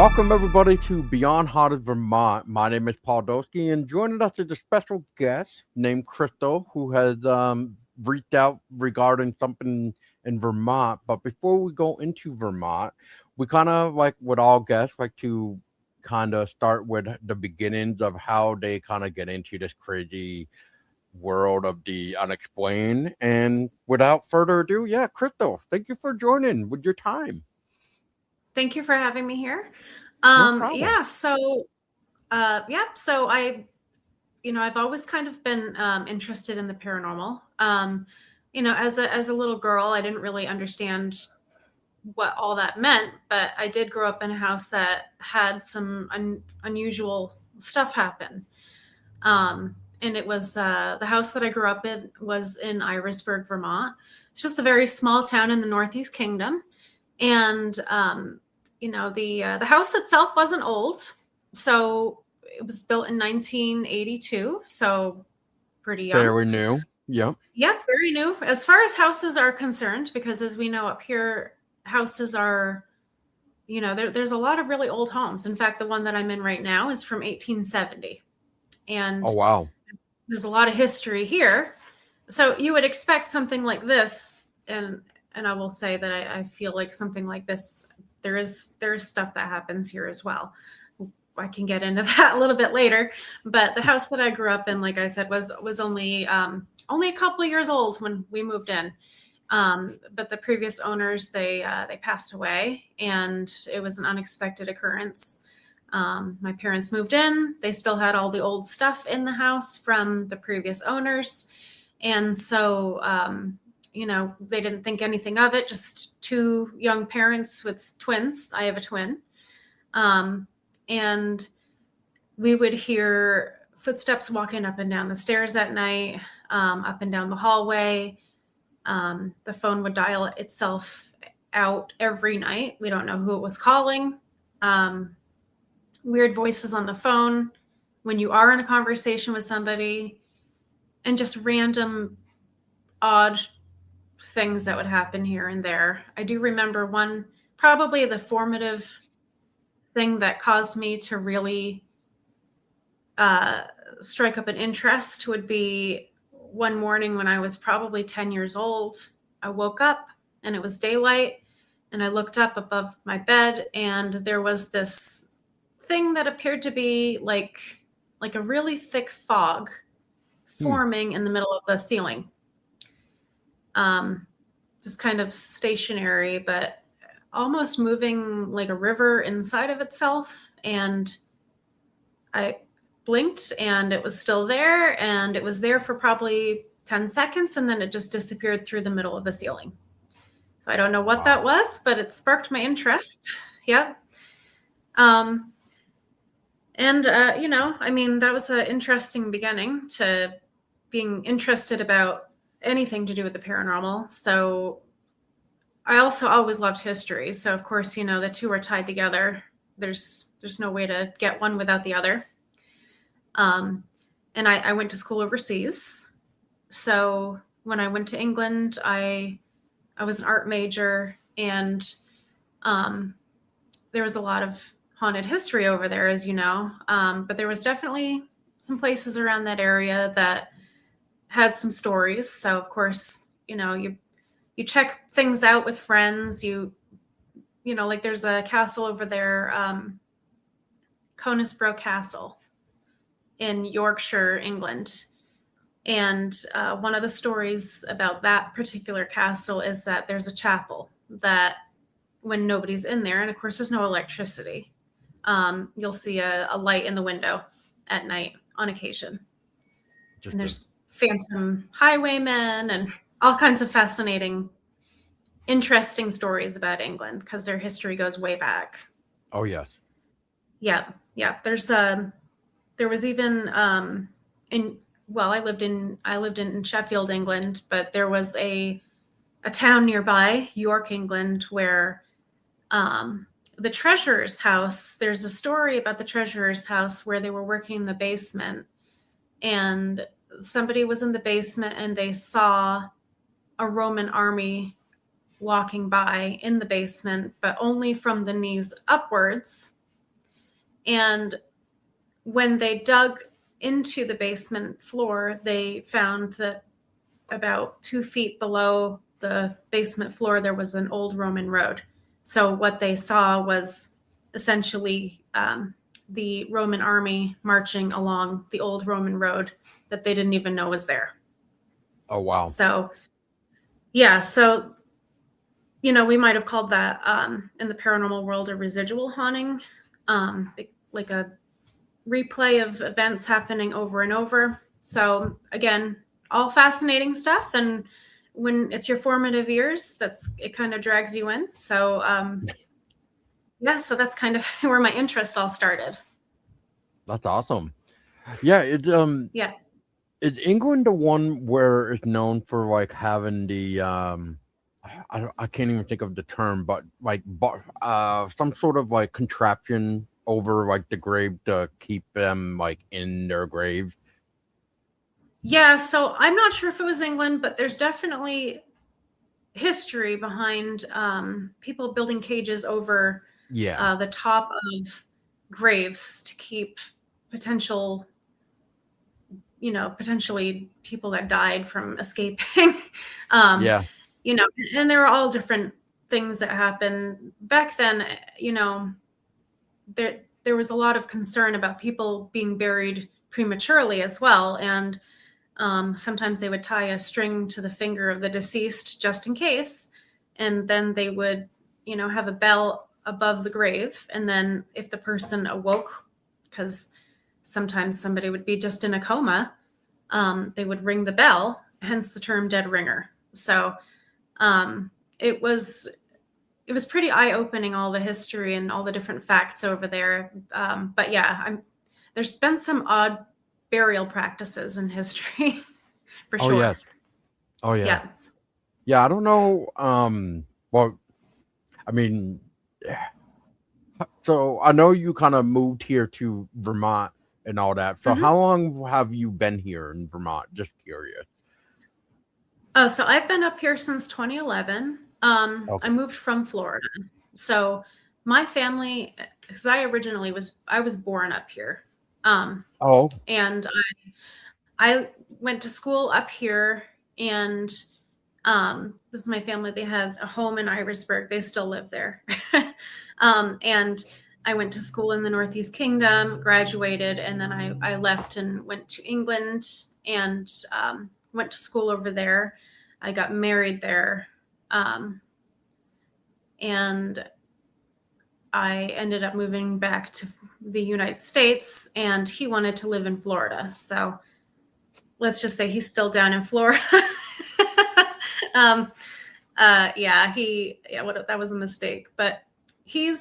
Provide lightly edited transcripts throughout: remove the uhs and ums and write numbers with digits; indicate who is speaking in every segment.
Speaker 1: Welcome everybody to Beyond Haunted Vermont. My name is Paul Doski, and joining us is a special guest named Crystal, who has reached out regarding something in Vermont. But before we go into Vermont, we kind of like with all guests like to kind of start with the beginnings of how they kind of get into this crazy world of the unexplained. And without further ado, yeah, Crystal, thank you for joining with your time.
Speaker 2: Thank you for having me here.
Speaker 1: No problem.
Speaker 2: Yeah, so I've always kind of been interested in the paranormal. As a little girl, I didn't really understand what all that meant, but I did grow up in a house that had some unusual stuff happen. And it was the house that I grew up in was in Irisburg, Vermont. It's just a very small town in the Northeast Kingdom, and the house itself wasn't old, so it was built in 1982, so pretty young.
Speaker 1: Very new. Yep.
Speaker 2: Yep, very new as far as houses are concerned, because as we know up here, houses are, there's a lot of really old homes. In fact, the one that I'm in right now is from 1870,
Speaker 1: Oh
Speaker 2: and
Speaker 1: wow.
Speaker 2: there's a lot of history here. So you would expect something like this, and I will say that I feel like something like this, there is stuff that happens here as well. I can get into that a little bit later, but the house that I grew up in, like I said, was only a couple of years old when we moved in. But the previous owners, they passed away, and it was an unexpected occurrence. My parents moved in. They still had all the old stuff in the house from the previous owners. And so, they didn't think anything of it, just two young parents with twins. I have a twin. And we would hear footsteps walking up and down the stairs at night, up and down the hallway. The phone would dial itself out every night. We don't know who it was calling. Weird voices on the phone when you are in a conversation with somebody, and just random odd things that would happen here and there. I do remember one, probably the formative thing that caused me to really strike up an interest would be one morning when I was probably 10 years old. I woke up and it was daylight, and I looked up above my bed, and there was this thing that appeared to be like a really thick fog forming in the middle of the ceiling. Just kind of stationary, but almost moving like a river inside of itself. And I blinked, and it was still there, and it was there for probably 10 seconds, and then it just disappeared through the middle of the ceiling. So I don't know what that was, but it sparked my interest. Yep. That was an interesting beginning to being interested about anything to do with the paranormal. So I also always loved history. So of course, the two are tied together. There's no way to get one without the other. And I went to school overseas. So when I went to England, I was an art major, and there was a lot of haunted history over there, as you know. But there was definitely some places around that area that had some stories. So of course, you check things out with friends. Like there's a castle over there, Conisbrough Castle in Yorkshire, England. And one of the stories about that particular castle is that there's a chapel that when nobody's in there, and of course there's no electricity, you'll see a light in the window at night on occasion. And there's phantom highwaymen and all kinds of fascinating, interesting stories about England, because their history goes way back.
Speaker 1: Oh yes.
Speaker 2: Yeah. There was even I lived in Sheffield, England, but there was a town nearby, York, England, where the treasurer's house, there's a story about the treasurer's house where they were working in the basement, and somebody was in the basement and they saw a Roman army walking by in the basement, but only from the knees upwards. And when they dug into the basement floor, they found that about 2 feet below the basement floor, there was an old Roman road. So what they saw was essentially the Roman army marching along the old Roman road that they didn't even know was there.
Speaker 1: Oh, wow.
Speaker 2: So, yeah, so, we might have called that in the paranormal world a residual haunting, like a replay of events happening over and over. So, again, all fascinating stuff. And when it's your formative years, it kind of drags you in. So, yeah, so that's kind of where my interest all started.
Speaker 1: That's awesome. Yeah,
Speaker 2: Yeah.
Speaker 1: is England the one where it's known for like having the I can't even think of the term, but like some sort of like contraption over like the grave to keep them like in their graves?
Speaker 2: Yeah, so I'm not sure if it was England, but there's definitely history behind people building cages over
Speaker 1: Yeah.
Speaker 2: the top of graves to keep potentially people that died from escaping. um,
Speaker 1: Yeah.
Speaker 2: and there were all different things that happened back then. There was a lot of concern about people being buried prematurely as well, and sometimes they would tie a string to the finger of the deceased just in case, and then they would, have a bell above the grave, and then if the person awoke, because sometimes somebody would be just in a coma, they would ring the bell, hence the term dead ringer. So it was pretty eye-opening, all the history and all the different facts over there. But yeah, there's been some odd burial practices in history for
Speaker 1: Oh yes.
Speaker 2: sure.
Speaker 1: Oh yeah.
Speaker 2: Yeah.
Speaker 1: Yeah, I don't know. Well, I mean, so I know you kind of moved here to Vermont and all that. So
Speaker 2: Mm-hmm.
Speaker 1: how long have you been here in Vermont? Just curious.
Speaker 2: Oh, so I've been up here since 2011. I
Speaker 1: Okay.
Speaker 2: moved from Florida. So my family, because I was born up here.
Speaker 1: Oh,
Speaker 2: And I went to school up here, and this is my family. They had a home in Irisburg. They still live there. And I went to school in the Northeast Kingdom, graduated, and then I left and went to England and went to school over there. I got married there. And I ended up moving back to the United States, and he wanted to live in Florida. So let's just say he's still down in Florida. um, that was a mistake, but he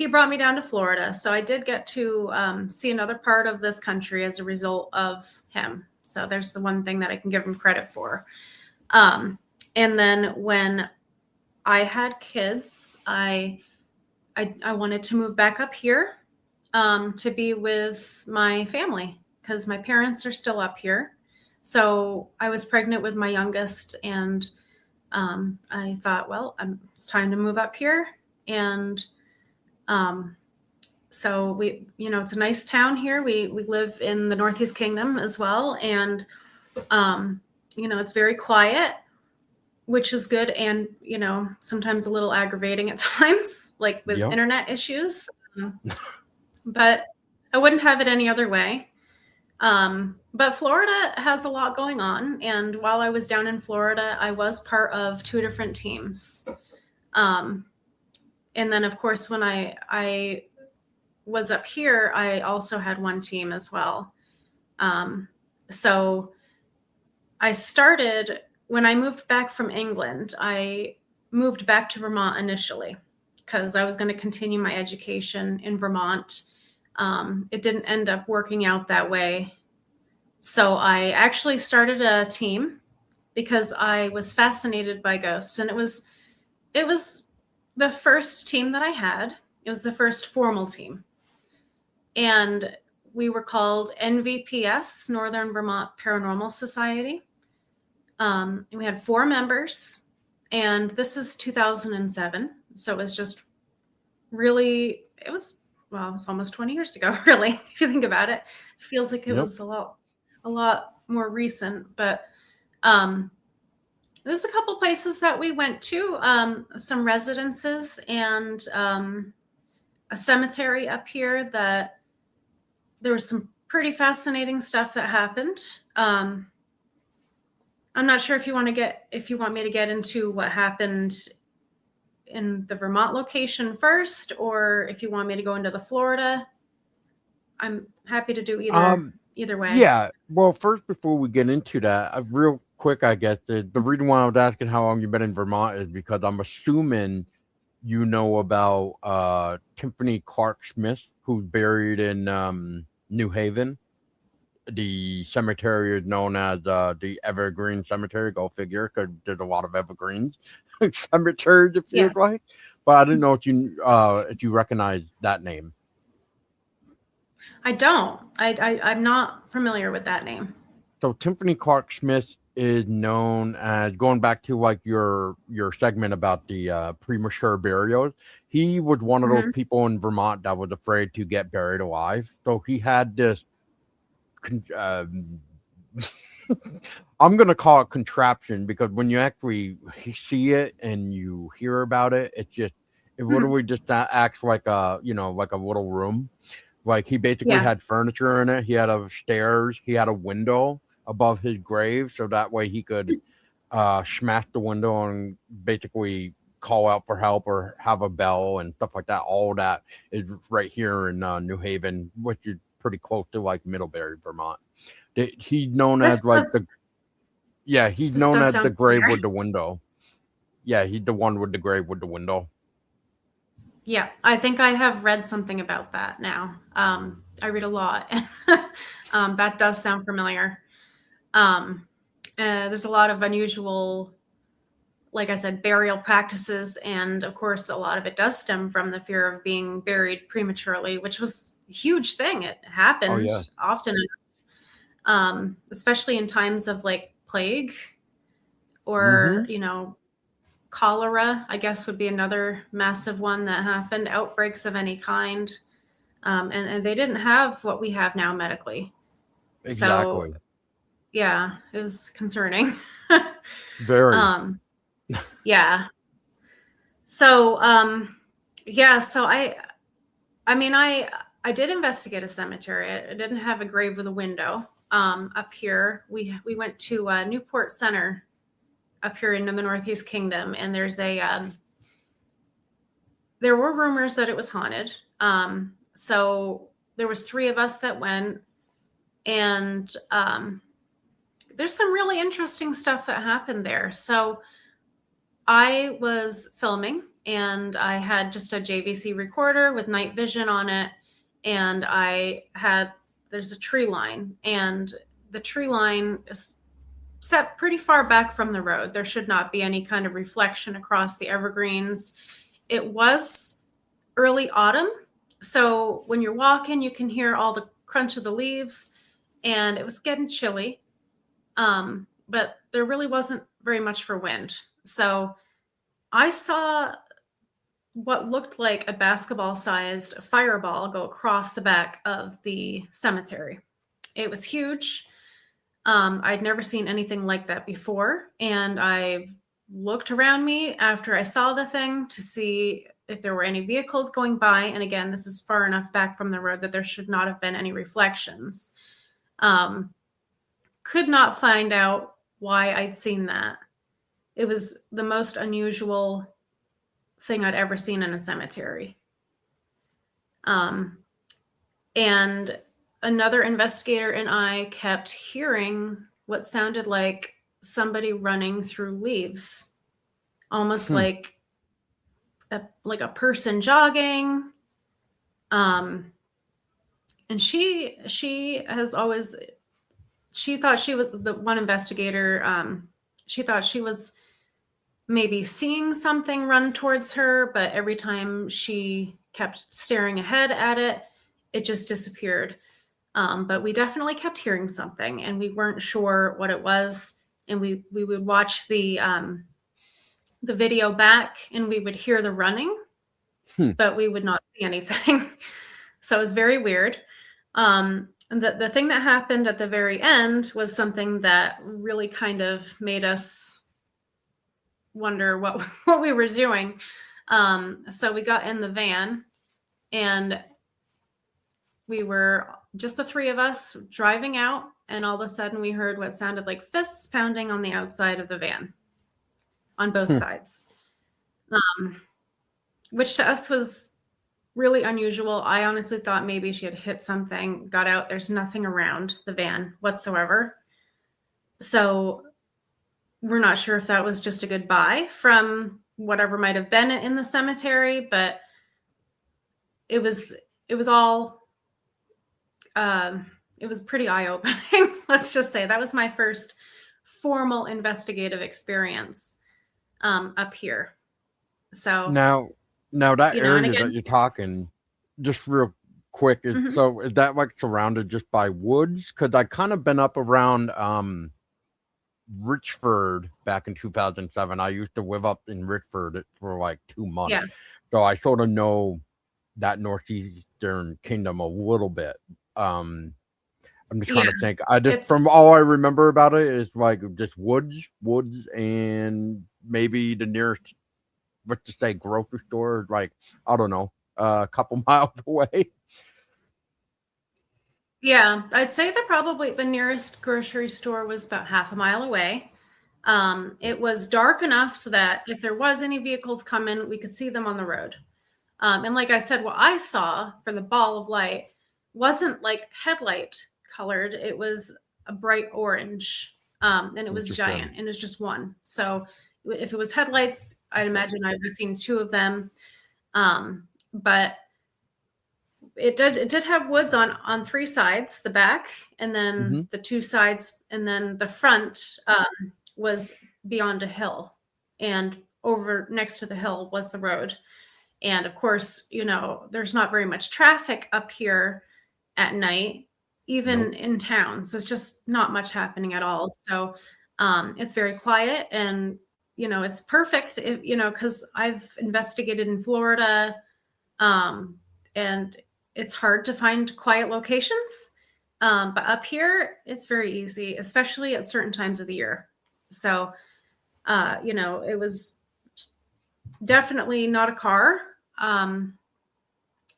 Speaker 2: brought me down to Florida. So I did get to see another part of this country as a result of him. So there's the one thing that I can give him credit for. And then when I had kids, I wanted to move back up here to be with my family because my parents are still up here. So I was pregnant with my youngest, and I thought, well, it's time to move up here. And so it's a nice town here. We live in the Northeast Kingdom as well, and it's very quiet, which is good, and sometimes a little aggravating at times, like with
Speaker 1: yep.
Speaker 2: internet issues. But I wouldn't have it any other way. But Florida has a lot going on, and while I was down in Florida, I was part of 2 different teams. And then, of course, when I was up here, I also had one team as well. So I started when I moved back from England. I moved back to Vermont initially because I was going to continue my education in Vermont. It didn't end up working out that way. So I actually started a team because I was fascinated by ghosts, and it was the first team that I had. It was the first formal team, and we were called NVPS, Northern Vermont Paranormal Society. And we had 4 members, and this is 2007, so it was just really well, it's almost 20 years ago, really, if you think about it. It feels like it
Speaker 1: Yep.
Speaker 2: was a lot more recent. But um, there's a couple places that we went to, some residences and a cemetery up here that there was some pretty fascinating stuff that happened. I'm not sure if you want me to get into what happened in the Vermont location first, or if you want me to go into the Florida. I'm happy to do either way.
Speaker 1: Yeah. Well, first, before we get into that, real quick, I guess the reason why I was asking how long you've been in Vermont is because I'm assuming you know about Tiffany Clark Smith, who's buried in New Haven. The cemetery is known as the Evergreen Cemetery. Go figure, because there's a lot of evergreens cemeteries. It
Speaker 2: Yeah,
Speaker 1: feels like, but I didn't know if you recognize that name.
Speaker 2: I don't. I'm not familiar with that name.
Speaker 1: So Tiffany Clark Smith is known as, going back to like your segment about the premature burials. He was one of those
Speaker 2: Hmm.
Speaker 1: people in Vermont that was afraid to get buried alive. So he had this. Um, I'm gonna call it contraption, because when you actually see it and you hear about it, it
Speaker 2: Hmm.
Speaker 1: literally just acts like like a little room. Like, he basically
Speaker 2: Yeah.
Speaker 1: had furniture in it. He had stairs. He had a window above his grave, so that way he could smash the window and basically call out for help or have a bell and stuff like that. All that is right here in New Haven, which is pretty close to like Middlebury, Vermont. He's known as
Speaker 2: This
Speaker 1: like
Speaker 2: does
Speaker 1: he's
Speaker 2: this
Speaker 1: known
Speaker 2: does
Speaker 1: as the
Speaker 2: sound
Speaker 1: grave
Speaker 2: familiar.
Speaker 1: with the window. Yeah, he's the one with the grave with the window.
Speaker 2: Yeah, I think I have read something about that now. I read a lot. That does sound familiar. Um, there's a lot of unusual, like I said, burial practices, and of course, a lot of it does stem from the fear of being buried prematurely, which was a huge thing. It
Speaker 1: Oh
Speaker 2: happened
Speaker 1: yeah.
Speaker 2: often, especially in times of like plague or
Speaker 1: Mm-hmm.
Speaker 2: cholera. I guess would be another massive one that happened. Outbreaks of any kind. And they didn't have what we have now medically. So,
Speaker 1: Exactly.
Speaker 2: yeah, it was concerning.
Speaker 1: Very.
Speaker 2: um, yeah. So, yeah. So I mean, I did investigate a cemetery. I didn't have a grave with a window. Up here, we went to Newport Center up here in the Northeast Kingdom, and there were rumors that it was haunted. So there was three of us that went, and there's some really interesting stuff that happened there. So I was filming, and I had just a JVC recorder with night vision on it, and there's a tree line, and the tree line is set pretty far back from the road. There should not be any kind of reflection across the evergreens. It was early autumn, so when you're walking, you can hear all the crunch of the leaves, and it was getting chilly. But there really wasn't very much for wind. So I saw what looked like a basketball sized fireball go across the back of the cemetery. It was huge. I'd never seen anything like that before. And I looked around me after I saw the thing to see if there were any vehicles going by. And again, this is far enough back from the road that there should not have been any reflections. Um, could not find out why I'd seen that. It was the most unusual thing I'd ever seen in a cemetery. Um, and another investigator and I kept hearing what sounded like somebody running through leaves, almost
Speaker 1: Hmm.
Speaker 2: like a person jogging. Um, and she has always she thought she was the one investigator. She thought she was maybe seeing something run towards her, but every time she kept staring ahead at it, it just disappeared. But we definitely kept hearing something, and we weren't sure what it was. And we would watch the video back, and we would hear the running,
Speaker 1: Hmm.
Speaker 2: but we would not see anything. So it was very weird. And the thing that happened at the very end was something that really kind of made us wonder what what we were doing. So we got in the van, and we were just the three of us driving out, and all of a sudden we heard what sounded like fists pounding on the outside of the van on both sides, which to us was really unusual. I honestly thought maybe she had hit something, got out. There's nothing around the van whatsoever. So we're not sure if that was just a goodbye from whatever might have been in the cemetery, but it was all it was pretty eye-opening. Let's just say that was my first formal investigative experience up here. So
Speaker 1: now that
Speaker 2: and
Speaker 1: area that
Speaker 2: again,
Speaker 1: you're talking, just real quick, so is that like surrounded just by woods? Because I kind of been up around Richford back in 2007. I used to live up in Richford for like 2 months,
Speaker 2: yeah,
Speaker 1: so I sort of know that northeastern kingdom a little bit. I'm just trying
Speaker 2: yeah,
Speaker 1: to think. I just from
Speaker 2: it's
Speaker 1: all I remember about it is like just woods, and maybe the nearest, let's just say, grocery store, like I don't know, a couple miles away.
Speaker 2: yeah. I'd say that probably the nearest grocery store was about half a mile away. It was dark enough so that if there was any vehicles coming, we could see them on the road. And like I said, what I saw for the ball of light wasn't like headlight colored. It was a bright orange, and it was
Speaker 1: Interesting.
Speaker 2: giant, and it's just one. So if it was headlights, I'd imagine I'd have seen two of them. But it did have woods on three sides, the back, and then
Speaker 1: Hmm.
Speaker 2: the two sides, and then the front was beyond a hill, and over next to the hill was the road. And of course, there's not very much traffic up here at night, even
Speaker 1: Nope.
Speaker 2: in towns. There's just not much happening at all. So it's very quiet, and it's perfect if, because I've investigated in Florida, and it's hard to find quiet locations. But up here, it's very easy, especially at certain times of the year. So, it was definitely not a car. Um,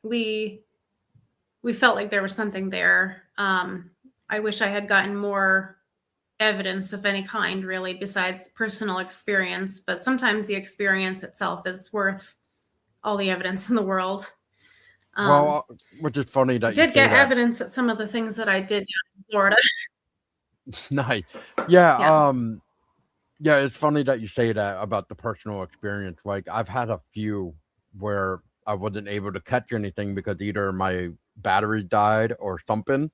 Speaker 2: we we felt like there was something there. I wish I had gotten more evidence of any kind, really, besides personal experience. But sometimes the experience itself is worth all the evidence in the world. Um,
Speaker 1: Well, which is funny
Speaker 2: I
Speaker 1: that you
Speaker 2: did
Speaker 1: say
Speaker 2: get
Speaker 1: that.
Speaker 2: evidence at some of the things that I did down in Florida.
Speaker 1: Nice. Yeah.
Speaker 2: Yeah.
Speaker 1: Yeah. It's funny that you say that about the personal experience. Like I've had a few where I wasn't able to catch anything because either my battery died or something.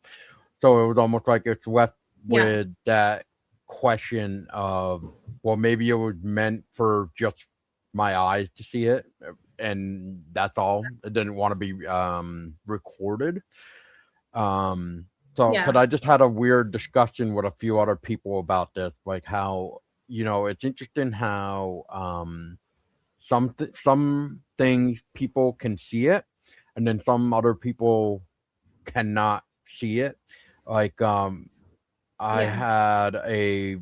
Speaker 1: So it was almost like it's left
Speaker 2: Yeah.
Speaker 1: with that question of, well, maybe it was meant for just my eyes to see it, and that's all. It didn't want to be recorded. Um, so, because
Speaker 2: Yeah.
Speaker 1: I just had a weird discussion with a few other people about this, like how it's interesting how some things people can see it, and then some other people cannot see it. Like I
Speaker 2: Yeah.
Speaker 1: had a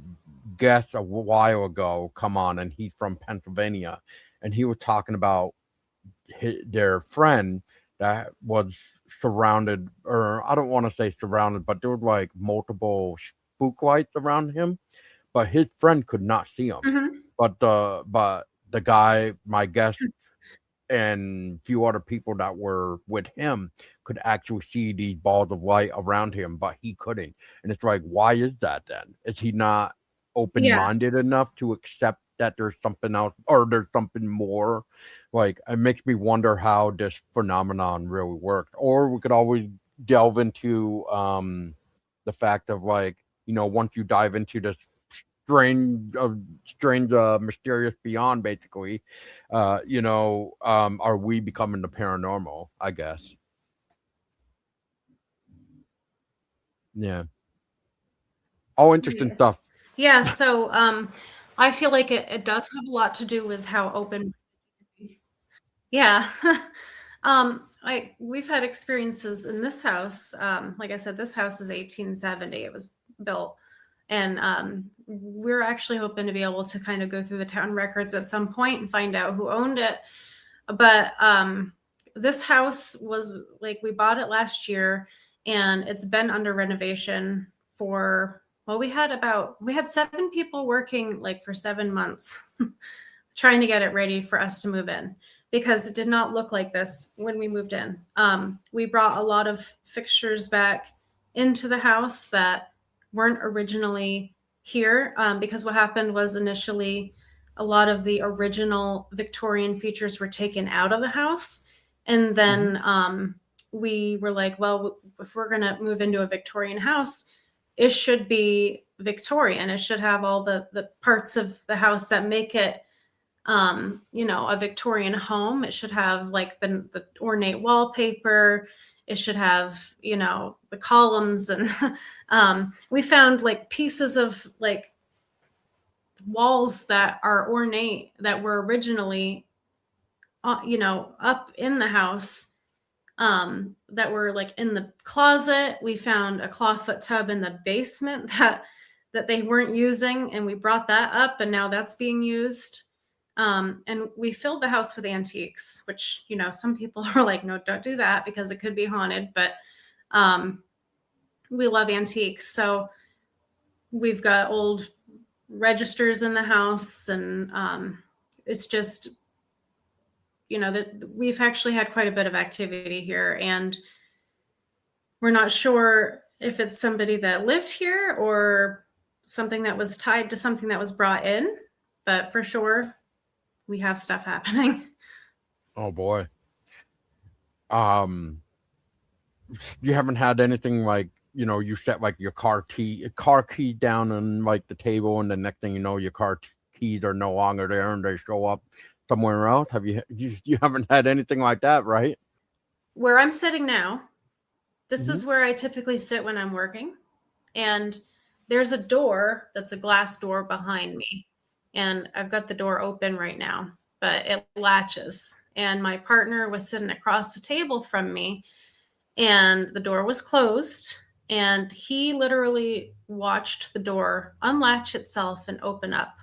Speaker 1: guest a while ago come on, and he's from Pennsylvania, and he was talking about their friend that was surrounded, or I don't want to say surrounded, but there was like multiple spook lights around him, but his friend could not see him.
Speaker 2: Hmm.
Speaker 1: But the guy, my guest, and few other people that were with him could actually see these balls of light around him, but he couldn't. And it's like, why is that then? Is he not open
Speaker 2: Yeah.
Speaker 1: minded enough to accept that there's something else or there's something more? Like, it makes me wonder how this phenomenon really works. Or we could always delve into the fact of, like, once you dive into this strange, mysterious beyond, basically, are we becoming the paranormal? I guess. Yeah. All interesting
Speaker 2: Yeah.
Speaker 1: stuff.
Speaker 2: Yeah. So I feel like it does have a lot to do with how open. Yeah. we've had experiences in this house. Like I said, this house is 1870. It was built, and we're actually hoping to be able to kind of go through the town records at some point and find out who owned it. But this house was like, we bought it last year, and it's been under renovation for, well, we had 7 people working like for 7 months trying to get it ready for us to move in, because it did not look like this when we moved in. We brought a lot of fixtures back into the house that weren't originally here, because what happened was, initially a lot of the original Victorian features were taken out of the house. And then we were like, well, if we're going to move into a Victorian house, it should be Victorian. It should have all the parts of the house that make it, a Victorian home. It should have like the ornate wallpaper. It should have, the columns. And we found like pieces of like walls that are ornate that were originally, up in the house, that were like in the closet. We found a clawfoot tub in the basement that they weren't using, and we brought that up, and now that's being used. And we filled the house with antiques, which, some people are like, no, don't do that because it could be haunted. But we love antiques. So we've got old registers in the house, and it's just, that we've actually had quite a bit of activity here, and we're not sure if it's somebody that lived here or something that was tied to something that was brought in, but for sure we have stuff happening.
Speaker 1: Oh boy. You haven't had anything like, you set like your car key down on like the table, and the next thing you know, your keys are no longer there and they show up somewhere else? You haven't had anything like that, right?
Speaker 2: Where I'm sitting now, this is where I typically sit when I'm working. And there's a door that's a glass door behind me. And I've got the door open right now, but it latches. And my partner was sitting across the table from me, and the door was closed. And he literally watched the door unlatch itself and open up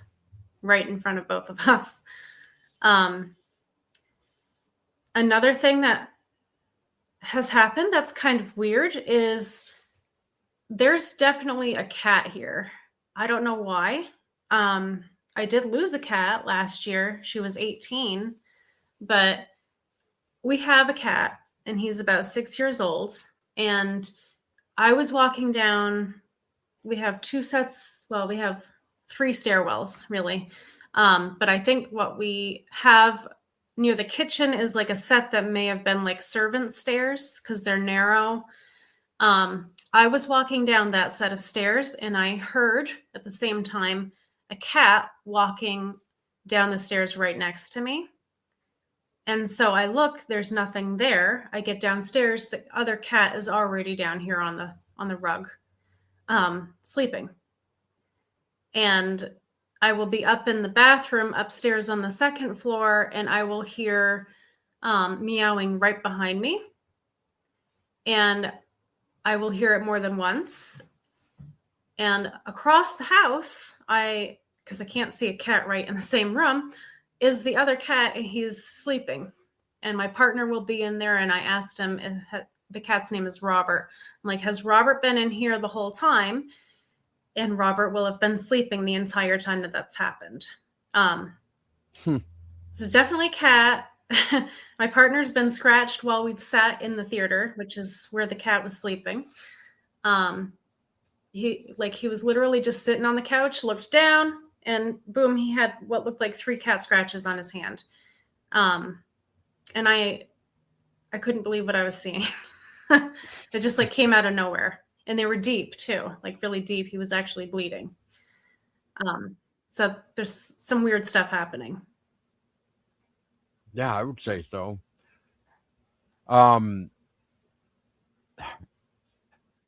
Speaker 2: right in front of both of us. Another thing that has happened that's kind of weird is there's definitely a cat here. I don't know why. I did lose a cat last year. She was 18, but we have a cat, and he's about 6 years old. And I was walking down, we have 2 sets. Well, we have 3 stairwells really. But I think what we have near the kitchen is like a set that may have been like servant stairs, because they're narrow. I was walking down that set of stairs, and I heard at the same time a cat walking down the stairs right next to me. And so I look, there's nothing there. I get downstairs, the other cat is already down here on the rug, sleeping. And I will be up in the bathroom upstairs on the 2nd floor, and I will hear meowing right behind me. And I will hear it more than once. And across the house, because I can't see a cat right in the same room, is the other cat, and he's sleeping. And my partner will be in there, and I asked him, the cat's name is Robert. I'm like, has Robert been in here the whole time? And Robert will have been sleeping the entire time that's happened. This is definitely a cat. My partner's been scratched while we've sat in the theater, which is where the cat was sleeping. He was literally just sitting on the couch, looked down, and boom, he had what looked like 3 cat scratches on his hand. And I couldn't believe what I was seeing. It just like came out of nowhere. And they were deep too, like really deep. He was actually bleeding. So there's some weird stuff happening.
Speaker 1: Yeah, I would say so.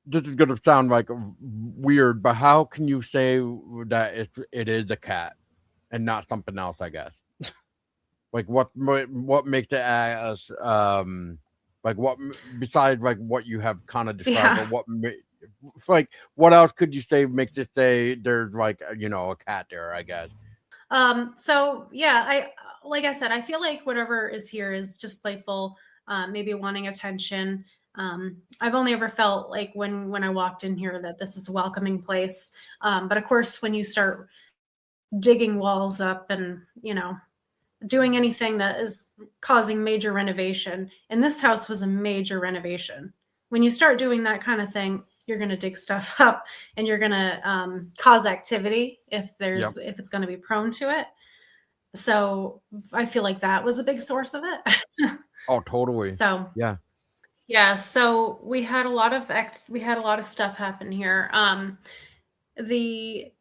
Speaker 1: This is going to sound like weird, but how can you say that it is a cat and not something else, I guess? Like what makes it as Like what besides like what you have kind of described,
Speaker 2: Yeah.
Speaker 1: or like what else could you say makes it say there's like a cat there? I guess.
Speaker 2: So yeah, like I said, I feel like whatever is here is just playful, maybe wanting attention. I've only ever felt like when I walked in here that this is a welcoming place. But of course, when you start digging walls up and doing anything that is causing major renovation, and this house was a major renovation. When you start doing that kind of thing, you're going to dig stuff up and you're going to cause activity
Speaker 1: Yep.
Speaker 2: if it's going to be prone to it. So I feel like that was a big source of it.
Speaker 1: Oh, totally.
Speaker 2: So
Speaker 1: Yeah.
Speaker 2: yeah, so we had a lot of stuff happen here. The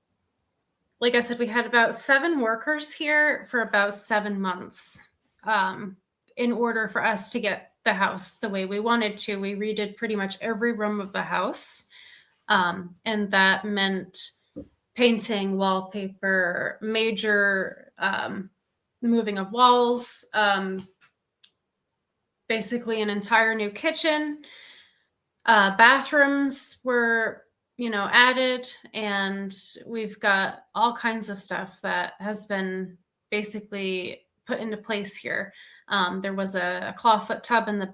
Speaker 2: Like I said, we had about 7 workers here for about 7 months. In order for us to get the house the way we wanted to, we redid pretty much every room of the house. And that meant painting, wallpaper, major moving of walls, basically an entire new kitchen. Bathrooms were added, and we've got all kinds of stuff that has been basically put into place here. There was a clawfoot tub in the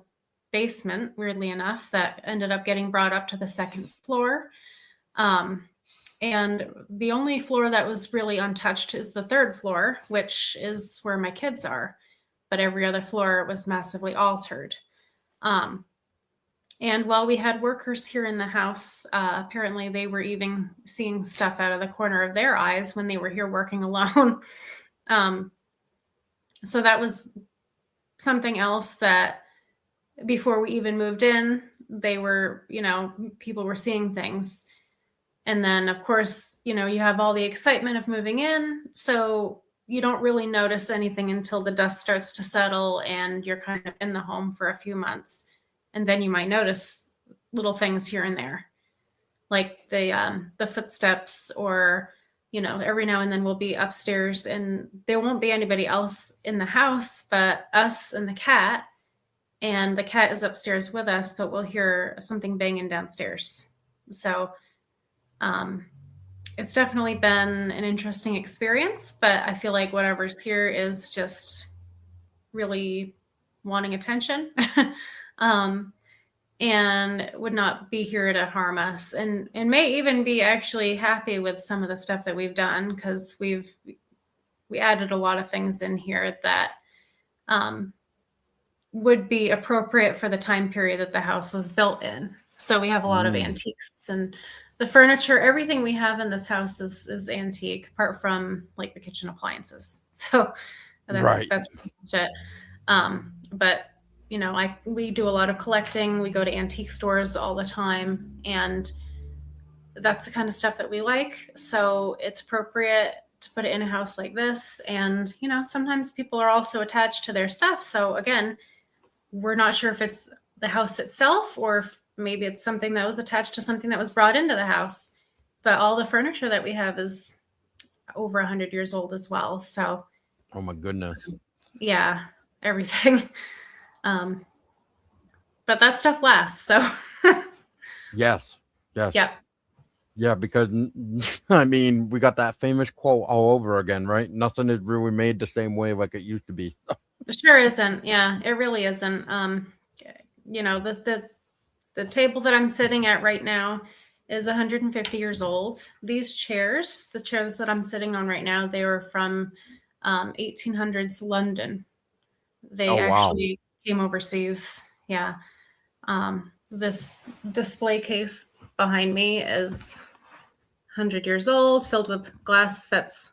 Speaker 2: basement, weirdly enough, that ended up getting brought up to the second floor. And the only floor that was really untouched is the third floor, which is where my kids are. But every other floor was massively altered. And while we had workers here in the house, apparently they were even seeing stuff out of the corner of their eyes when they were here working alone. So that was something else that before we even moved in, they were, people were seeing things. And then, of course, you have all the excitement of moving in. So you don't really notice anything until the dust starts to settle and you're kind of in the home for a few months. And then you might notice little things here and there, like the footsteps, or every now and then we'll be upstairs and there won't be anybody else in the house but us and the cat. And the cat is upstairs with us, but we'll hear something banging downstairs. So it's definitely been an interesting experience, but I feel like whatever's here is just really wanting attention. And would not be here to harm us, and may even be actually happy with some of the stuff that we've done, because we added a lot of things in here that would be appropriate for the time period that the house was built in. So we have a lot of antiques, and the furniture, everything we have in this house is antique, apart from like the kitchen appliances. So that's pretty much it. But we do a lot of collecting. We go to antique stores all the time, and that's the kind of stuff that we like. So it's appropriate to put it in a house like this. And, sometimes people are also attached to their stuff. So again, we're not sure if it's the house itself or if maybe it's something that was attached to something that was brought into the house. But all the furniture that we have is over 100 years old as well. So,
Speaker 1: oh my goodness.
Speaker 2: Yeah, everything. But that stuff lasts. So
Speaker 1: yes.
Speaker 2: Yeah.
Speaker 1: Yeah, because I mean, we got that famous quote all over again, right? Nothing is really made the same way like it used to be.
Speaker 2: Sure isn't. Yeah, it really isn't. The table that I'm sitting at right now is 150 years old. These chairs, the chairs that I'm sitting on right now, they were from 1800s London. They actually came overseas. Yeah. This display case behind me is 100 years old, filled with glass that's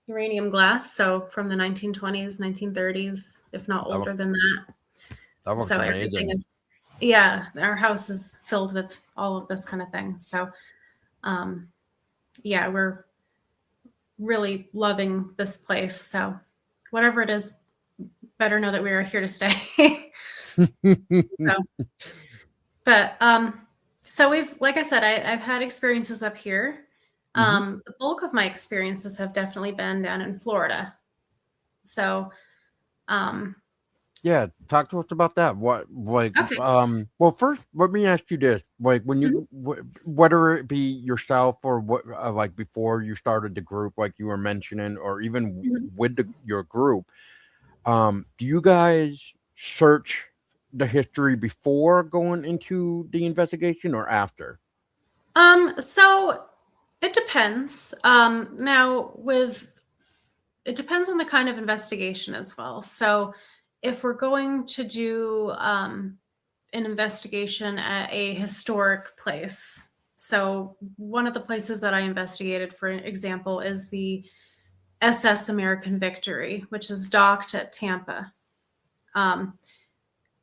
Speaker 2: uranium glass. So from the 1920s, 1930s, if not older than that.
Speaker 1: That looks
Speaker 2: So
Speaker 1: amazing.
Speaker 2: everything is, our house is filled with all of this kind of thing. So, we're really loving this place. So whatever it is, better know that we are here to stay. So we've, like I said, I've had experiences up here. The bulk of my experiences have definitely been down in Florida. So
Speaker 1: Yeah, talk to us about that. What, like,
Speaker 2: Okay.
Speaker 1: well, first, let me ask you this: like, when
Speaker 2: Mhm.
Speaker 1: you, whether it be yourself or what, like, before you started the group, like you were mentioning, or even
Speaker 2: Mhm.
Speaker 1: with your group, do you guys search the history before going into the investigation or after?
Speaker 2: So it depends. Now with it depends on the kind of investigation as well. So if we're going to do an investigation at a historic place, so one of the places that I investigated, for example, is the SS American Victory, which is docked at Tampa. Um,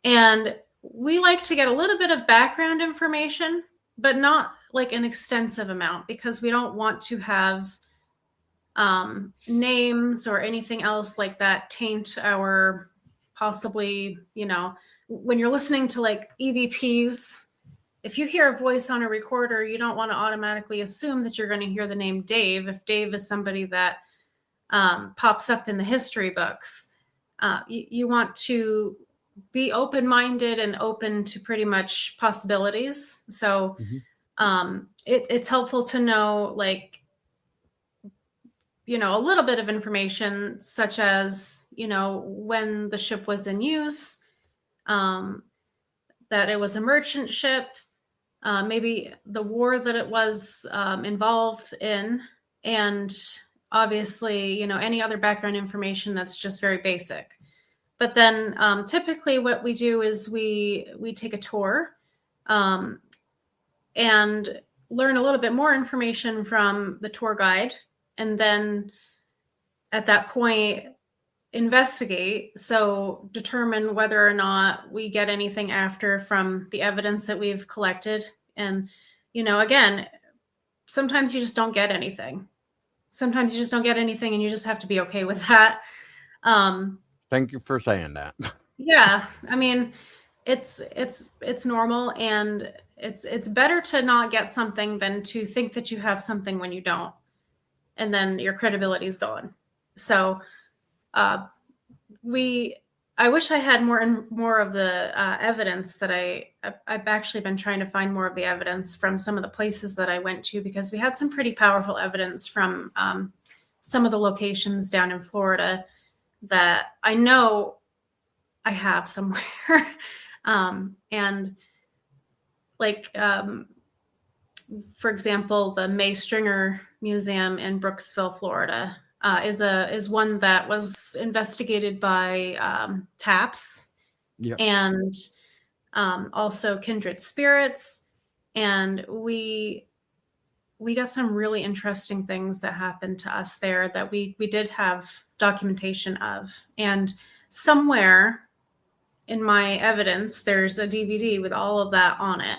Speaker 2: and we like to get a little bit of background information, but not like an extensive amount because we don't want to have names or anything else like that taint our possibly, when you're listening to like EVPs, if you hear a voice on a recorder, you don't want to automatically assume that you're going to hear the name Dave. If Dave is somebody that pops up in the history books, you want to be open-minded and open to pretty much possibilities. So
Speaker 1: Mhm.
Speaker 2: it's helpful to know, like, a little bit of information, such as, when the ship was in use, um, that it was a merchant ship, maybe the war that it was involved in, and obviously, any other background information that's just very basic. But then typically what we do is we take a tour, um, and learn a little bit more information from the tour guide, and then at that point investigate, so determine whether or not we get anything after from the evidence that we've collected. And again, sometimes you just don't get anything. Sometimes you just don't get anything, and you just have to be okay with that. um
Speaker 1: Thank you for saying that.
Speaker 2: yeah, I mean, it's normal, and it's better to not get something than to think that you have something when you don't, and then your credibility is gone. So uh we I wish I had more and more of the evidence that I've actually been trying to find more of the evidence from some of the places that I went to, because we had some pretty powerful evidence from some of the locations down in Florida that I know I have somewhere. And like, for example, the May Stringer Museum in Brooksville, Florida, is one that was investigated by TAPS,
Speaker 1: Yep.
Speaker 2: and also Kindred Spirits, and we got some really interesting things that happened to us there that we did have documentation of. And somewhere in my evidence, there's a DVD with all of that on it,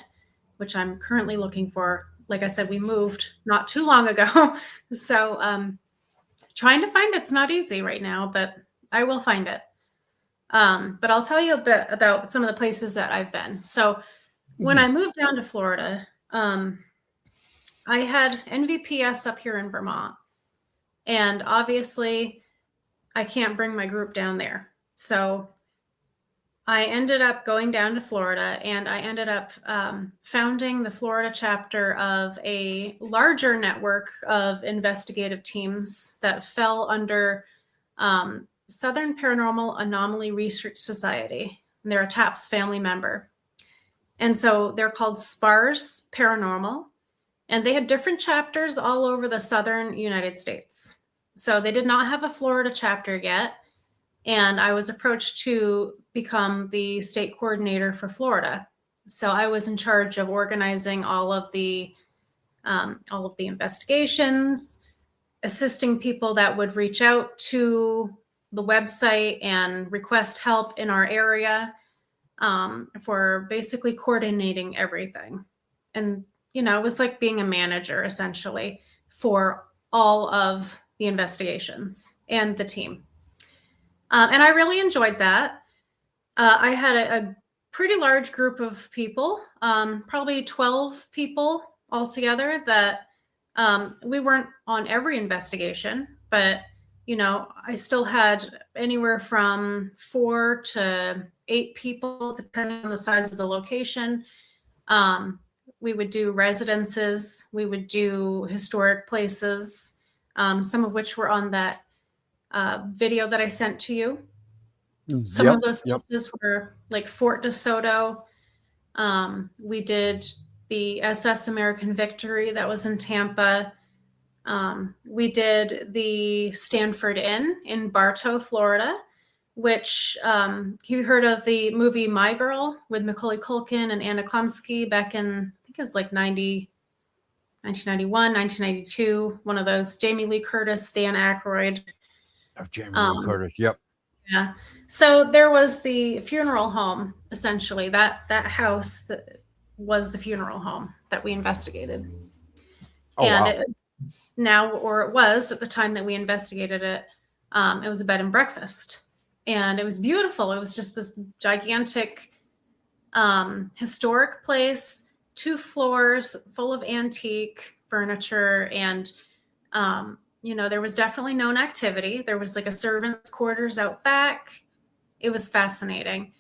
Speaker 2: which I'm currently looking for. Like I said, we moved not too long ago. So trying to find it's not easy right now, but I will find it. But I'll tell you a bit about some of the places that I've been. So when
Speaker 1: Mhm.
Speaker 2: I moved down to Florida, I had NVPS up here in Vermont. And obviously, I can't bring my group down there. So I ended up going down to Florida, and I ended up founding the Florida chapter of a larger network of investigative teams that fell under Southern Paranormal Anomaly Research Society. And they're a TAPS family member. And so they're called SPARS Paranormal. And they had different chapters all over the southern United States. So they did not have a Florida chapter yet. And I was approached to become the state coordinator for Florida. So I was in charge of organizing all of the investigations, assisting people that would reach out to the website and request help in our area, for basically coordinating everything. And it was like being a manager essentially for all of the investigations and the team. And I really enjoyed that. I had a pretty large group of people, probably 12 people altogether, that we weren't on every investigation, but I still had anywhere from 4 to 8 people, depending on the size of the location. We would do residences, we would do historic places, some of which were on that video that I sent to you. Some of those places were like Fort DeSoto. We did the SS American Victory that was in Tampa. We did the Stanford Inn in Bartow, Florida, which you heard of the movie My Girl with Macaulay Culkin and Anna Klumsky back in, I think it was like 1991, 1992, one of those. Jamie Lee Curtis, Dan Aykroyd.
Speaker 1: Jamie Lee Curtis, yep.
Speaker 2: Yeah. So there was the funeral home, essentially. That house that was the funeral home that we investigated.
Speaker 1: Oh,
Speaker 2: and
Speaker 1: wow.
Speaker 2: It was at the time that we investigated it, it was a bed and breakfast. And it was beautiful. It was just this gigantic historic place, 2 floors full of antique furniture. And, there was definitely known activity. There was like a servant's quarters out back. It was fascinating.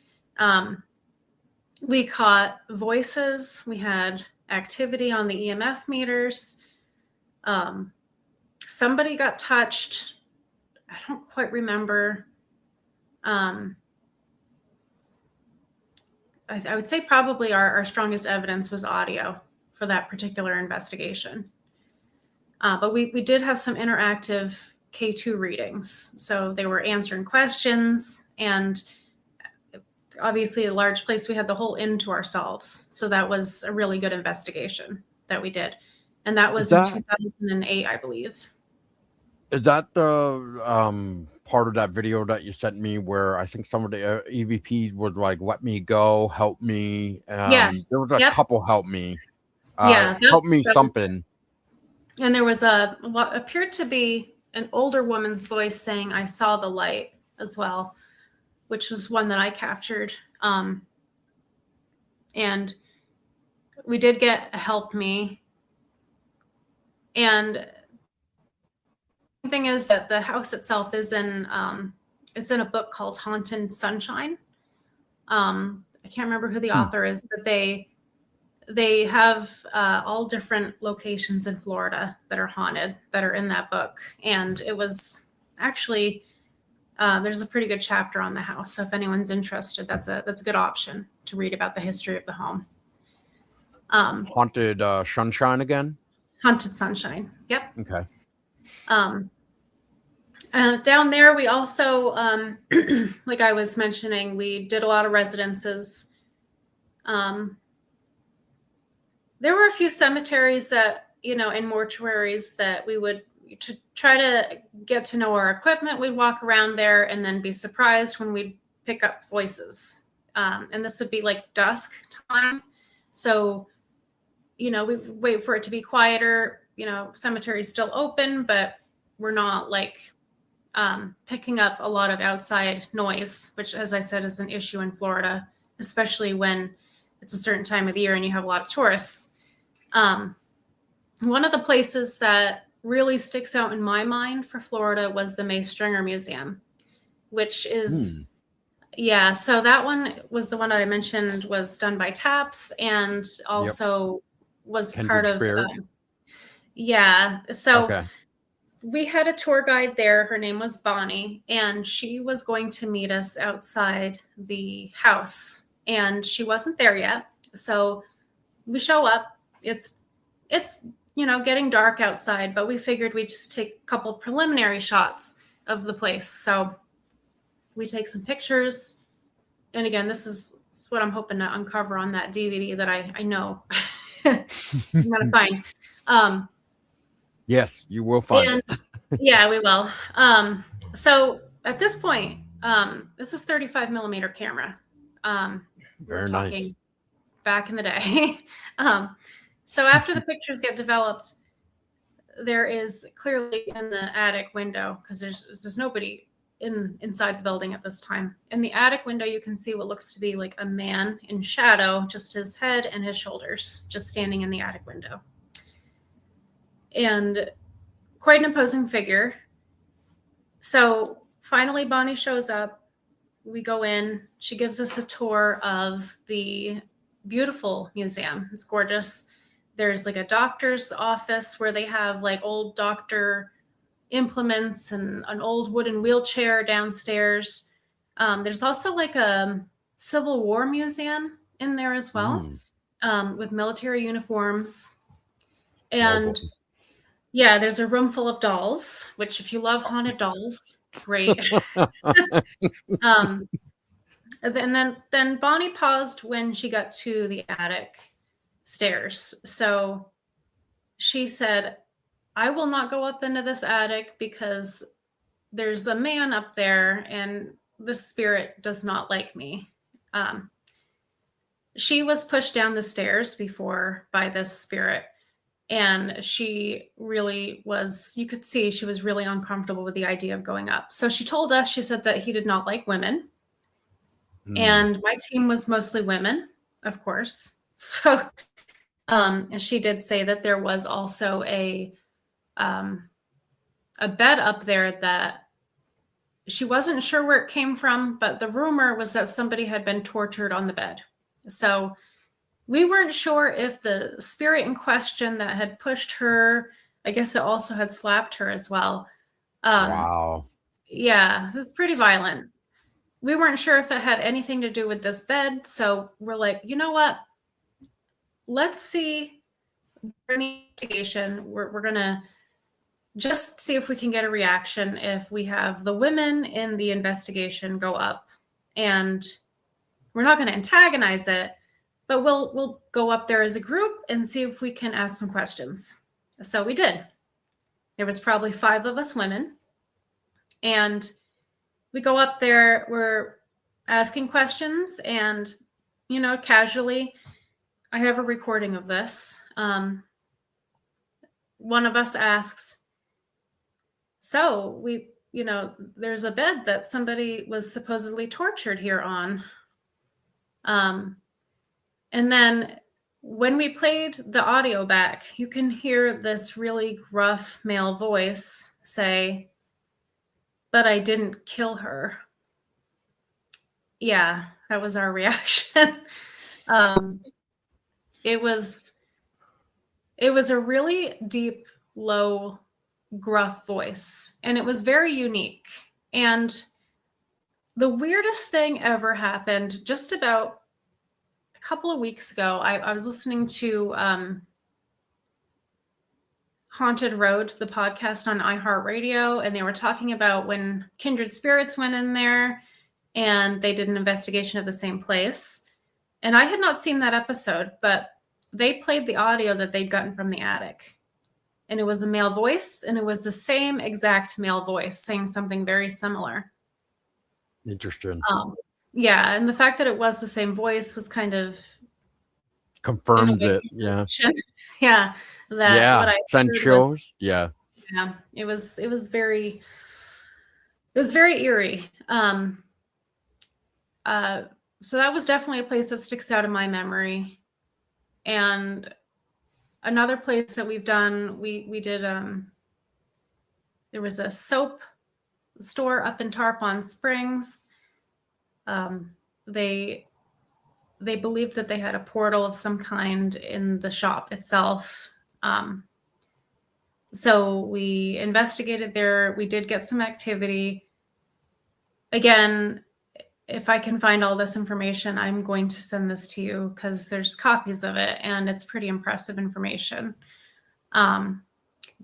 Speaker 2: We caught voices. We had activity on the EMF meters. Somebody got touched. I don't quite remember. I would say probably our strongest evidence was audio for that particular investigation. But we did have some interactive K2 readings. So they were answering questions, and obviously a large place, we had the whole inn to ourselves. So that was a really good investigation that we did. And that was in 2008, I believe.
Speaker 1: Is that the part of that video that you sent me where I think some of the EVPs was like, let me go, help me?
Speaker 2: Yes.
Speaker 1: There was a couple help me.
Speaker 2: Help
Speaker 1: me something.
Speaker 2: And there was what appeared to be an older woman's voice saying, I saw the light as well, which was one that I captured. And we did get a help me. And the thing is that the house itself is it's in a book called Haunted Sunshine. I can't remember who the author is, but they have all different locations in Florida that are haunted that are in that book. And it was actually, there's a pretty good chapter on the house. So if anyone's interested, that's a good option to read about the history of the home.
Speaker 1: Haunted Sunshine again?
Speaker 2: Haunted Sunshine. Yep.
Speaker 1: Okay.
Speaker 2: Down there, we also, like I was mentioning, we did a lot of residences. There were a few cemeteries that, in mortuaries that we would to try to get to know our equipment. We'd walk around there and then be surprised when we'd pick up voices. And this would be like dusk time. So, we wait for it to be quieter. Cemetery's still open, but we're not like picking up a lot of outside noise, which, as I said, is an issue in Florida, especially when it's a certain time of the year and you have a lot of tourists. One of the places that really sticks out in my mind for Florida was the May Stringer Museum, which is, so that one was the one that I mentioned was done by TAPS and also was part of, So we had a tour guide there. Her name was Bonnie, and she was going to meet us outside the house, and she wasn't there yet. So we show up. It's getting dark outside, but we figured we'd just take a couple preliminary shots of the place. So we take some pictures. And again, this is what I'm hoping to uncover on that DVD that I know I'm going to find.
Speaker 1: Yes, you will find it.
Speaker 2: Yeah, we will. So at this point, this is 35 millimeter camera.
Speaker 1: Very nice.
Speaker 2: Back in the day. So after the pictures get developed, there is clearly in the attic window, because there's nobody inside the building at this time. In the attic window, you can see what looks to be like a man in shadow, just his head and his shoulders, just standing in the attic window. And quite an imposing figure. So finally, Bonnie shows up. We go in. She gives us a tour of the beautiful museum. It's gorgeous. There's like a doctor's office where they have like old doctor implements and an old wooden wheelchair downstairs. There's also like a Civil War museum in there as well, with military uniforms. And yeah, there's a room full of dolls, which if you love haunted dolls, great. And then Bonnie paused when she got to the attic stairs. So she said, I will not go up into this attic because there's a man up there and the spirit does not like me. She was pushed down the stairs before by this spirit, and she really was, you could see she was really uncomfortable with the idea of going up. So she told us, she said that he did not like women. And my team was mostly women, of course. So and she did say that there was also a bed up there that she wasn't sure where it came from, but the rumor was that somebody had been tortured on the bed. So we weren't sure if the spirit in question that had pushed her, I guess it also had slapped her as well.
Speaker 1: Wow.
Speaker 2: Yeah, it was pretty violent. We weren't sure if it had anything to do with this bed. So we're like, you know what? Let's see any investigation. We're going to just see if we can get a reaction if we have the women in the investigation go up. And we're not going to antagonize it, but we'll go up there as a group and see if we can ask some questions. So we did. There was probably 5 of us women. And we go up there, we're asking questions, and, you know, casually, I have a recording of this. One of us asks, so we, you know, there's a bed that somebody was supposedly tortured here on. And then when we played the audio back, you can hear this really gruff male voice say, but I didn't kill her. Yeah, that was our reaction. It was a really deep, low, gruff voice, and it was very unique. And the weirdest thing ever happened just about a couple of weeks ago. I was listening to Haunted Road, the podcast on iHeartRadio, and they were talking about when kindred spirits went in there and they did an investigation of the same place. And I had not seen that episode, but they played the audio that they'd gotten from the attic. And it was a male voice, and it was the same exact male voice saying something very similar.
Speaker 1: Interesting.
Speaker 2: Yeah, and the fact that it was the same voice was kind of
Speaker 1: confirmed it. Yeah.
Speaker 2: Yeah. That what I
Speaker 1: send shows. Yeah.
Speaker 2: Yeah. It was very eerie. So that was definitely a place that sticks out in my memory. And another place that we've done, we did there was a soap store up in Tarpon Springs. They believed that they had a portal of some kind in the shop itself. So we investigated there. We did get some activity. Again, if I can find all this information, I'm going to send this to you because there's copies of it and it's pretty impressive information. But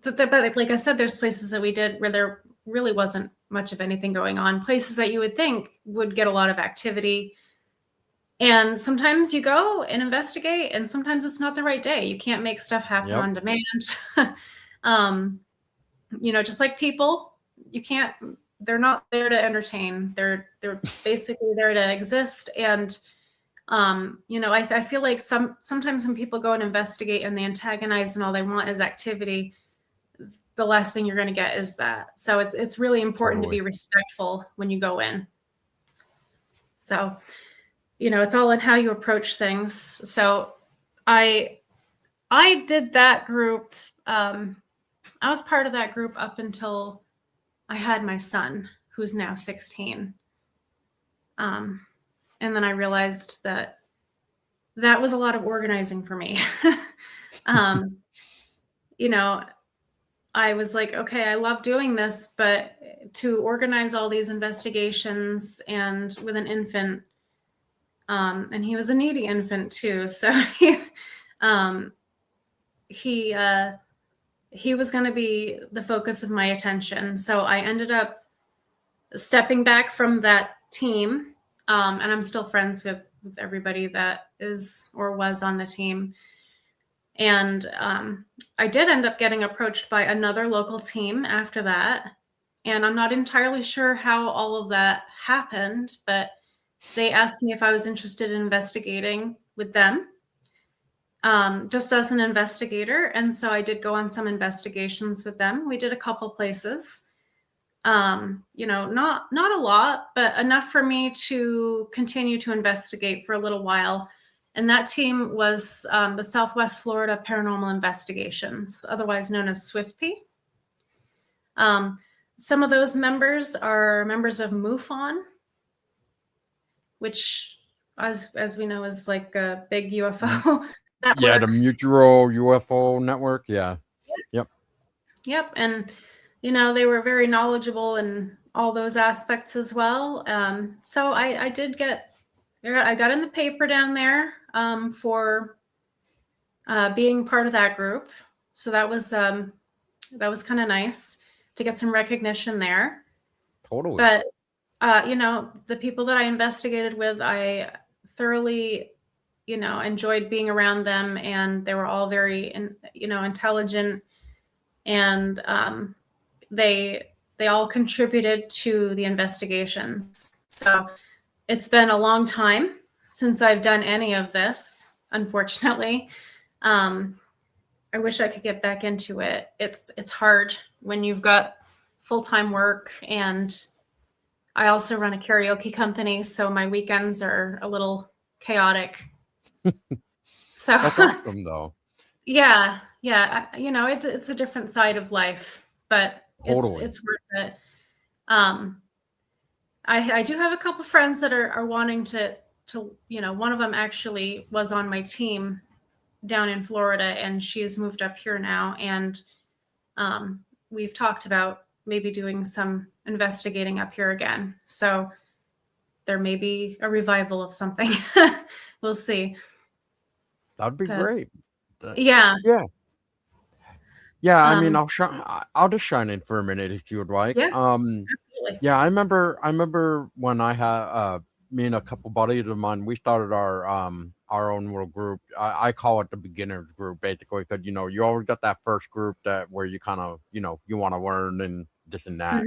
Speaker 2: like I said, there's places that we did where there really wasn't much of anything going on, places that you would think would get a lot of activity. And sometimes you go and investigate, and sometimes it's not the right day. You can't make stuff happen on demand. You know, just like people, you can't, they're not there to entertain. They're basically there to exist. And, you know, I feel like sometimes when people go and investigate and they antagonize and all they want is activity, the last thing you're going to get is that. So it's really important to be respectful when you go in. So, you know, it's all in how you approach things. So I did that group. I was part of that group up until I had my son, who's now 16. And then I realized that was a lot of organizing for me. um, you know, I was like, okay, I love doing this, but to organize all these investigations and with an infant, and he was a needy infant too, so um, he was going to be the focus of my attention. So I ended up stepping back from that team, and I'm still friends with everybody that is or was on the team. And I did end up getting approached by another local team after that. And I'm not entirely sure how all of that happened, but they asked me if I was interested in investigating with them, just as an investigator. And so I did go on some investigations with them. We did a couple places, not a lot, but enough for me to continue to investigate for a little while. And that team was the Southwest Florida Paranormal Investigations, otherwise known as SWIFP. Some of those members are members of MUFON, which, as we know, is like a big UFO network.
Speaker 1: Yeah, the Mutual UFO Network. Yeah.
Speaker 2: Yep. And, they were very knowledgeable in all those aspects as well. So I got in the paper down there for being part of that group. So that was kind of nice to get some recognition there.
Speaker 1: Totally.
Speaker 2: But, the people that I investigated with, I thoroughly, enjoyed being around them, and they were all very, intelligent, and they all contributed to the investigations. So it's been a long time since I've done any of this, unfortunately. I wish I could get back into it. It's hard when you've got full-time work, and I also run a karaoke company, so my weekends are a little chaotic. So
Speaker 1: that's awesome, though.
Speaker 2: Yeah. It's a different side of life, but
Speaker 1: Totally.
Speaker 2: it's worth it. I do have a couple friends that are wanting to, one of them actually was on my team down in Florida, and she has moved up here now. And we've talked about maybe doing some investigating up here again. So there may be a revival of something. We'll see.
Speaker 1: That'd be great.
Speaker 2: Yeah.
Speaker 1: Yeah. I mean, I'll just shine in for a minute if you would like.
Speaker 2: Yeah, absolutely.
Speaker 1: Yeah, I remember when I had me and a couple buddies of mine, we started our own little group. I call it the beginners group, basically, because you always got that first group where you kind of you want to learn and this and that,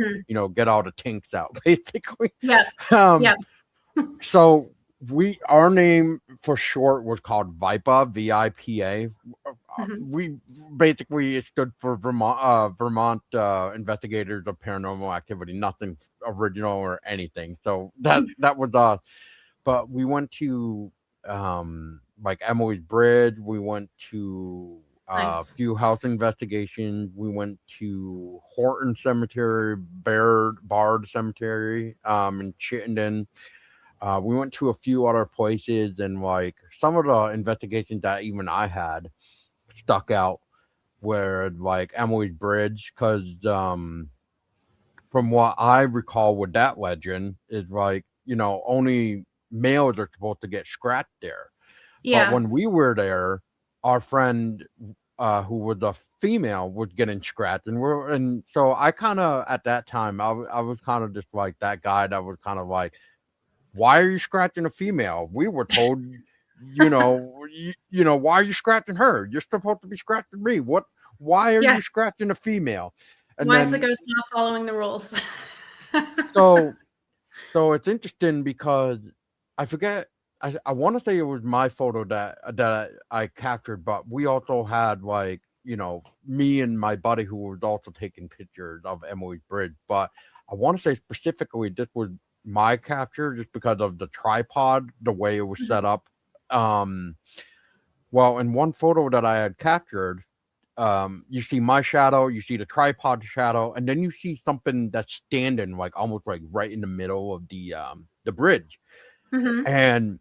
Speaker 1: get all the kinks out, basically.
Speaker 2: Yeah.
Speaker 1: So our name for short was called VIPA, VIPA. We basically, it stood for Vermont Investigators of Paranormal Activity, nothing original or anything. So that was us. But we went to like Emily's Bridge. We went to a few house investigations. We went to Horton Cemetery, Bard Cemetery in Chittenden. We went to a few other places, and like some of the investigations that even I had stuck out were like Emily's Bridge, because from what I recall with that legend is like, only males are supposed to get scratched there.
Speaker 2: Yeah.
Speaker 1: But when we were there, our friend who was a female was getting scratched, and so I kind of at that time I was kind of just like that guy that was kind of like, why are you scratching a female? We were told, why are you scratching her? You're supposed to be scratching me. Why are you scratching a female? And
Speaker 2: why is the ghost not following the rules?
Speaker 1: so it's interesting because I forget. I want to say it was my photo that I captured, but we also had like, me and my buddy who was also taking pictures of Emily's Bridge. But I want to say specifically this was my capture just because of the tripod, the way it was set up. Well, in one photo that I had captured, you see my shadow, you see the tripod shadow, and then you see something that's standing like almost like right in the middle of the bridge.
Speaker 2: Mm-hmm.
Speaker 1: And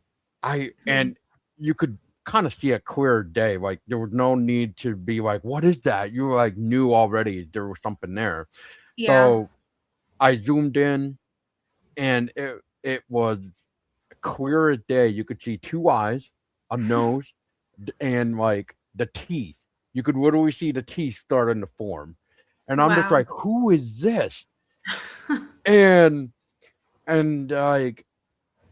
Speaker 1: and you could kind of see a clear day. Like there was no need to be like, what is that? You like knew already there was something there.
Speaker 2: Yeah.
Speaker 1: So I zoomed in, and it was clear as day. You could see two eyes, a nose, and like the teeth. You could literally see the teeth starting to form. And I'm just
Speaker 2: Wow.
Speaker 1: like, who is this? And like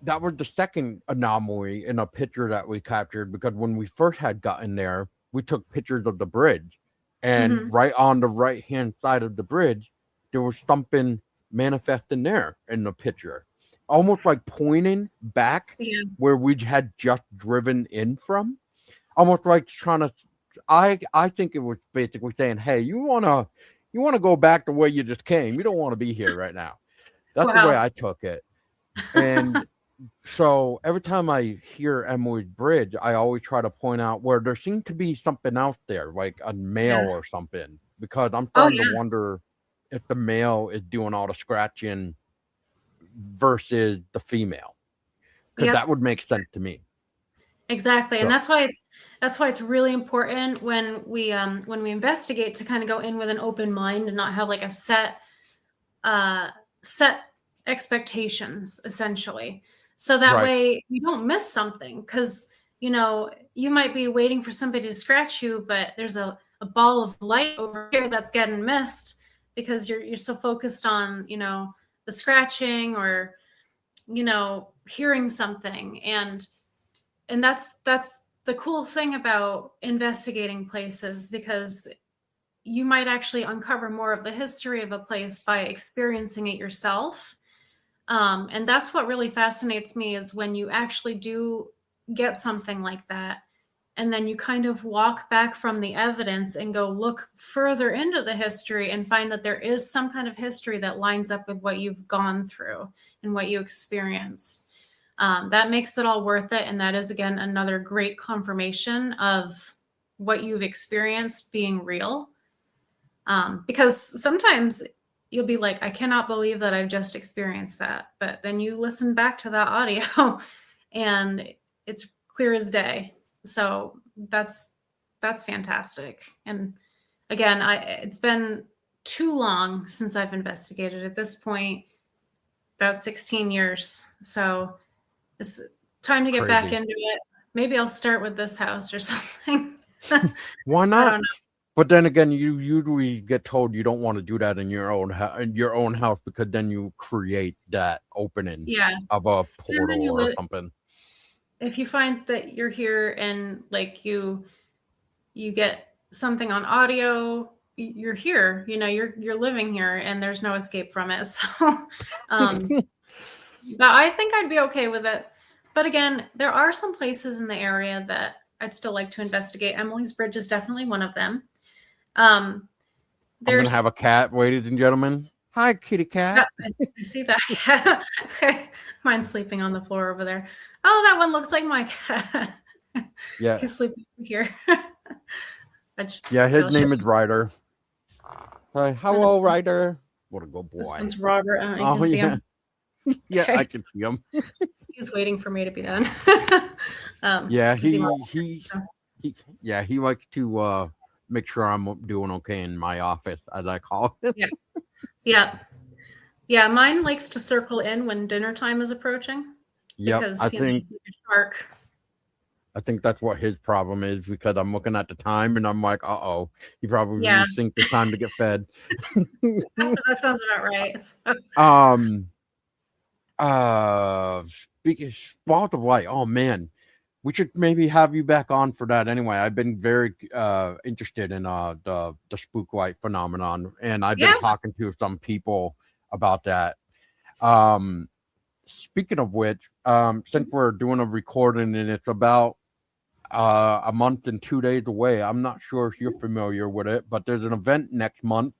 Speaker 1: that was the second anomaly in a picture that we captured, because when we first had gotten there, we took pictures of the bridge, and
Speaker 2: Mm-hmm.
Speaker 1: right on the right hand side of the bridge, there was something manifesting there in the picture, almost like pointing back
Speaker 2: Yeah.
Speaker 1: where we had just driven in from, almost like trying to. I think it was basically saying, "Hey, you wanna go back the way you just came. You don't want to be here right now." That's the way
Speaker 2: Wow.
Speaker 1: I took it, and so every time I hear Emily's Bridge, I always try to point out where there seems to be something out there, like a male
Speaker 2: Yeah.
Speaker 1: or something, because I'm
Speaker 2: Oh
Speaker 1: starting to
Speaker 2: yeah.
Speaker 1: wonder if the male is doing all the scratching versus the female, because
Speaker 2: Yep.
Speaker 1: that would make sense to me.
Speaker 2: Exactly. And
Speaker 1: So
Speaker 2: that's why it's really important when we investigate to kind of go in with an open mind and not have like a uh set expectations essentially. So that
Speaker 1: right,
Speaker 2: way you don't miss something, because you might be waiting for somebody to scratch you, but there's a ball of light over here that's getting missed because you're so focused on, the scratching, or hearing something. And that's the cool thing about investigating places, because you might actually uncover more of the history of a place by experiencing it yourself. And that's what really fascinates me, is when you actually do get something like that, and then you kind of walk back from the evidence and go look further into the history and find that there is some kind of history that lines up with what you've gone through and what you experienced. That makes it all worth it. And that is, again, another great confirmation of what you've experienced being real. Because sometimes you'll be like, I cannot believe that I've just experienced that. But then you listen back to that audio and it's clear as day. So that's fantastic. And again, it's been too long since I've investigated. At this point, about 16 years. So it's time to get back
Speaker 1: crazy.
Speaker 2: into it. Maybe I'll start with this house or something. I
Speaker 1: Why
Speaker 2: don't
Speaker 1: not?
Speaker 2: know.
Speaker 1: But then again, you usually get told you don't want to do that in your own house, because then you create that opening
Speaker 2: Yeah.
Speaker 1: of a
Speaker 2: And then
Speaker 1: portal or something.
Speaker 2: if you find that you're here and like you get something on audio, you're here. You're living here, and there's no escape from it. So, um, but I think I'd be okay with it. But again, there are some places in the area that I'd still like to investigate. Emily's Bridge is definitely one of them. Um,
Speaker 1: I'm gonna
Speaker 2: there's
Speaker 1: have a cat, ladies and gentlemen. Hi, kitty
Speaker 2: Yeah,
Speaker 1: cat.
Speaker 2: I see that cat. Okay. Mine's sleeping on the floor over there. Oh, that one looks like my cat.
Speaker 1: Yeah,
Speaker 2: He's sleeping here.
Speaker 1: yeah.
Speaker 2: Here,
Speaker 1: His
Speaker 2: I'll show
Speaker 1: name is
Speaker 2: you.
Speaker 1: Ryder. Hi,
Speaker 2: And
Speaker 1: hello, Ryder. What a good
Speaker 2: this
Speaker 1: boy.
Speaker 2: one's Robert. I don't know, you
Speaker 1: Oh
Speaker 2: can see
Speaker 1: yeah,
Speaker 2: him.
Speaker 1: yeah. I
Speaker 2: Okay.
Speaker 1: can see him.
Speaker 2: He's waiting for me to be done.
Speaker 1: Yeah,
Speaker 2: Because he
Speaker 1: he
Speaker 2: wants
Speaker 1: he
Speaker 2: to. So,
Speaker 1: he. Yeah, he likes to make sure I'm doing okay in my office, as I call it.
Speaker 2: yeah. Yeah. Yeah. Mine likes to circle in when dinner time is approaching
Speaker 1: Yep,
Speaker 2: because, he's like a shark.
Speaker 1: I think that's what his problem is, because I'm looking at the time and I'm like, oh, he
Speaker 2: Yeah.
Speaker 1: probably thinks it's time to get fed.
Speaker 2: That sounds about right. So,
Speaker 1: um, speaking spot of light. Oh man, we should maybe have you back on for that. Anyway, I've been very interested in the spook light phenomenon, and I've been
Speaker 2: yeah.
Speaker 1: talking to some people about that. Um, speaking of which, since we're doing a recording and it's about a month and 2 days away. I'm not sure if you're familiar with it, but there's an event next month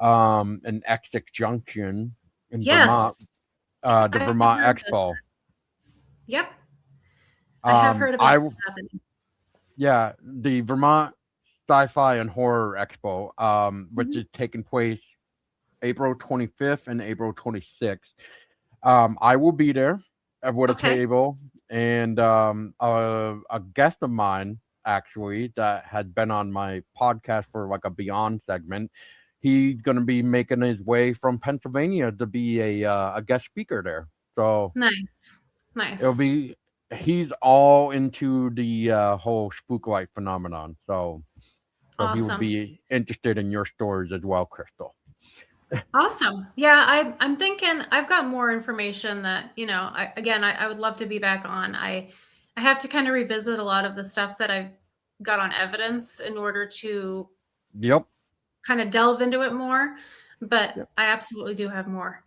Speaker 1: in Essex Junction in Vermont,
Speaker 2: Yes.
Speaker 1: the
Speaker 2: I have
Speaker 1: Vermont
Speaker 2: heard this.
Speaker 1: Expo.
Speaker 2: Yep. I have heard about
Speaker 1: I
Speaker 2: this happening.
Speaker 1: Yeah, the Vermont Sci-Fi and Horror Expo, which
Speaker 2: Mhm.
Speaker 1: is taking place April 25th and April 26th. I will be there with a
Speaker 2: Okay.
Speaker 1: table, and a guest of mine actually that had been on my podcast for like a Beyond segment. He's going to be making his way from Pennsylvania to be a guest speaker there. So
Speaker 2: Nice.
Speaker 1: it'll
Speaker 2: Nice.
Speaker 1: be he's all into the whole spook light phenomenon. So he will
Speaker 2: Awesome.
Speaker 1: be interested in your stories as well, Crystal.
Speaker 2: Awesome. Yeah, I'm thinking I've got more information that, I would love to be back on. I have to kind of revisit a lot of the stuff that I've got on evidence in order to
Speaker 1: Yep.
Speaker 2: kind of delve into it more, but
Speaker 1: Yep.
Speaker 2: I absolutely do have more.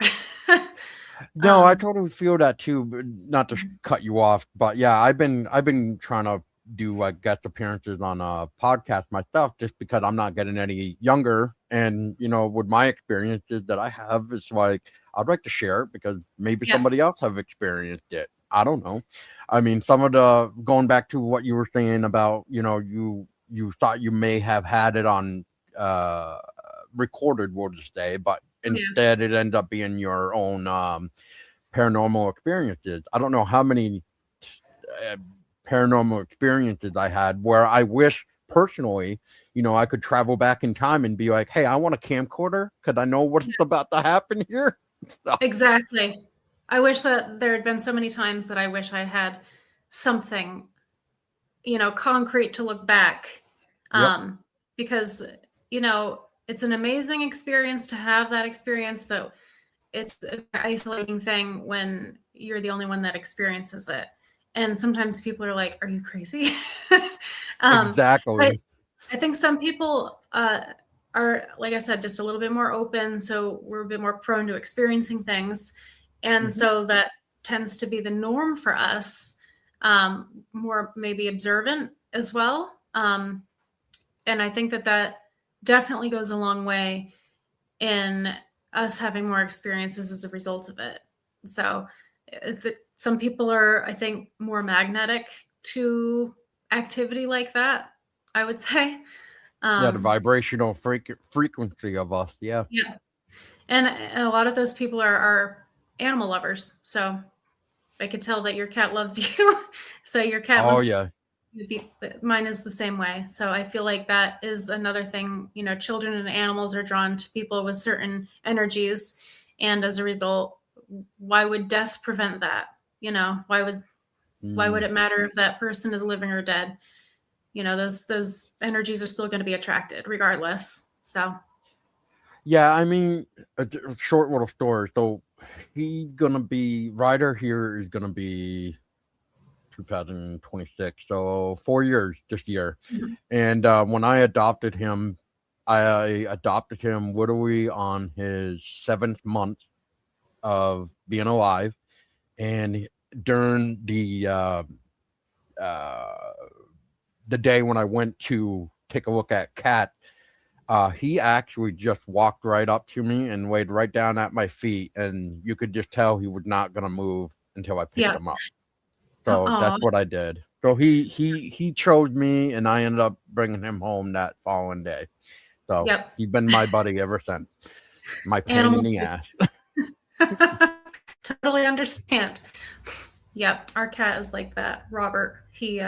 Speaker 1: No, I
Speaker 2: um,
Speaker 1: totally feel that too. But not to
Speaker 2: mhm.
Speaker 1: cut you off, but yeah, I've been trying to do like guest appearances on a podcast myself, just because I'm not getting any younger, and with my experiences that I have, it's like I'd like to share it because maybe
Speaker 2: Yeah.
Speaker 1: somebody else have experienced it. I don't know. I mean, some of the going back to what you were saying about you thought you may have had it on uh recorded, we'll just say, but
Speaker 2: Yeah.
Speaker 1: instead it ends up being your own paranormal experiences. I don't know how many uh, paranormal experiences I had where I wish personally, I could travel back in time and be like, hey, I want a camcorder because I know what's
Speaker 2: Yeah.
Speaker 1: about to happen here. So,
Speaker 2: Exactly. I wish that there had been so many times that I wish I had something, concrete to look back.
Speaker 1: yep.
Speaker 2: Um, because, it's an amazing experience to have that experience, but it's an isolating thing when you're the only one that experiences it. And sometimes people are like, "Are you crazy?" um, but
Speaker 1: Exactly.
Speaker 2: I think some people are, like I said, just a little bit more open, so we're a bit more prone to experiencing things, and
Speaker 1: Hmm.
Speaker 2: so that tends to be the norm for us. More maybe observant as well, and I think that that definitely goes a long way in us having more experiences as a result of it. So, some people are, I think, more magnetic to activity like that, I would say.
Speaker 1: Yeah, the
Speaker 2: Um,
Speaker 1: vibrational frequency of us. Yeah.
Speaker 2: yeah. And a lot of those people are animal lovers. So I could tell that your cat loves you. So your cat
Speaker 1: Oh
Speaker 2: must
Speaker 1: yeah.
Speaker 2: be, mine is the same way. So I feel like that is another thing, children and animals are drawn to people with certain energies. And as a result, why would death prevent that? Why would
Speaker 1: Mm.
Speaker 2: it matter if that person is living or dead? Those energies are still going to be attracted regardless. So
Speaker 1: Yeah, I mean, a short little story. So he's gonna be Ryder here is gonna be 2026, so 4 years this year.
Speaker 2: mhm.
Speaker 1: And when I adopted him literally on his 7th month of being alive, and during uh, the day when I went to take a look at Cat, he actually just walked right up to me and laid right down at my feet, and you could just tell he was not gonna move until I picked
Speaker 2: Yeah.
Speaker 1: him up. So
Speaker 2: Oh,
Speaker 1: that's what I did. So he chose me, and I ended up bringing him home that following day. So
Speaker 2: yep.
Speaker 1: he's been my buddy ever since. My pain in
Speaker 2: Animals
Speaker 1: the
Speaker 2: do.
Speaker 1: ass.
Speaker 2: Totally understand. Yep, our cat is like that. Robert, he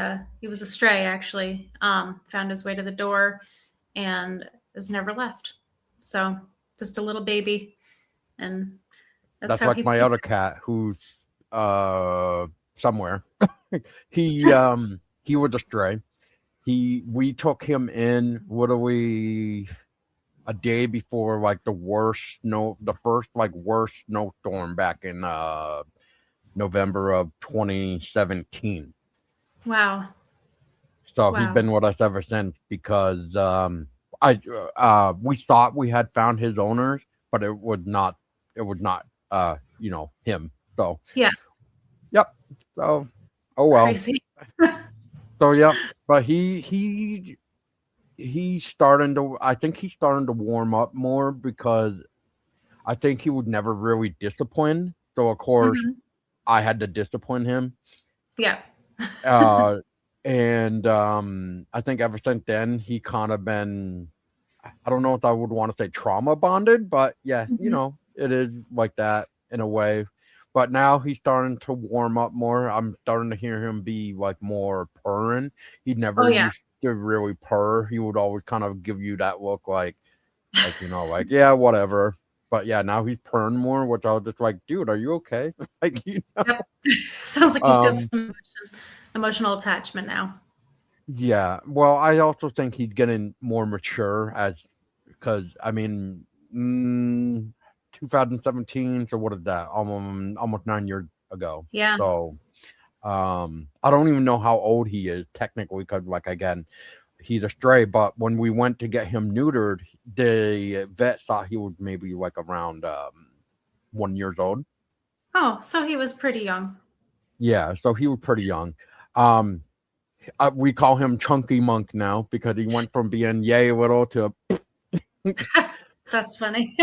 Speaker 2: was a stray actually. Found his way to the door and has never left. So just a little baby, and that's
Speaker 1: That's
Speaker 2: how
Speaker 1: like
Speaker 2: he.
Speaker 1: my other cat who's uh somewhere. He was a stray. We took him in literally a day before like the first like worst snowstorm back in November of 2017.
Speaker 2: Wow,
Speaker 1: So he's
Speaker 2: wow.
Speaker 1: been with us ever since because I we thought we had found his owners, but it was not him. So
Speaker 2: Yeah,
Speaker 1: yep. So oh well.
Speaker 2: crazy.
Speaker 1: So yep. But he's starting to I think he's starting to warm up more because I think he would never really discipline. So of course
Speaker 2: Mhm.
Speaker 1: I had to discipline him.
Speaker 2: Yeah.
Speaker 1: Uh And I think ever since then he kind of been, I don't know if I would want to say trauma bonded, but yeah,
Speaker 2: Mhm.
Speaker 1: it is like that in a way. But now he's starting to warm up more. I'm starting to hear him be like more purring. He
Speaker 2: Oh
Speaker 1: never
Speaker 2: yeah.
Speaker 1: used to really purr. He would always kind of give you that look like like yeah, whatever. But yeah, now he's purring more, which I was just like, dude, are you okay? like
Speaker 2: Yep. Sounds like he's got
Speaker 1: um,
Speaker 2: some emotional attachment now.
Speaker 1: yeah. Well, I also think he's getting more mature as because I mean, 2017. So what is that? Almost 9 years ago.
Speaker 2: Yeah.
Speaker 1: So I don't even know how old he is technically because, like, again, he's a stray. But when we went to get him neutered, the vet thought he was maybe like around 1 years old.
Speaker 2: Oh, so he was pretty young.
Speaker 1: Yeah, so he was pretty young. Um, we call him Chunky Monk now because he went from being yay little to
Speaker 2: That's funny.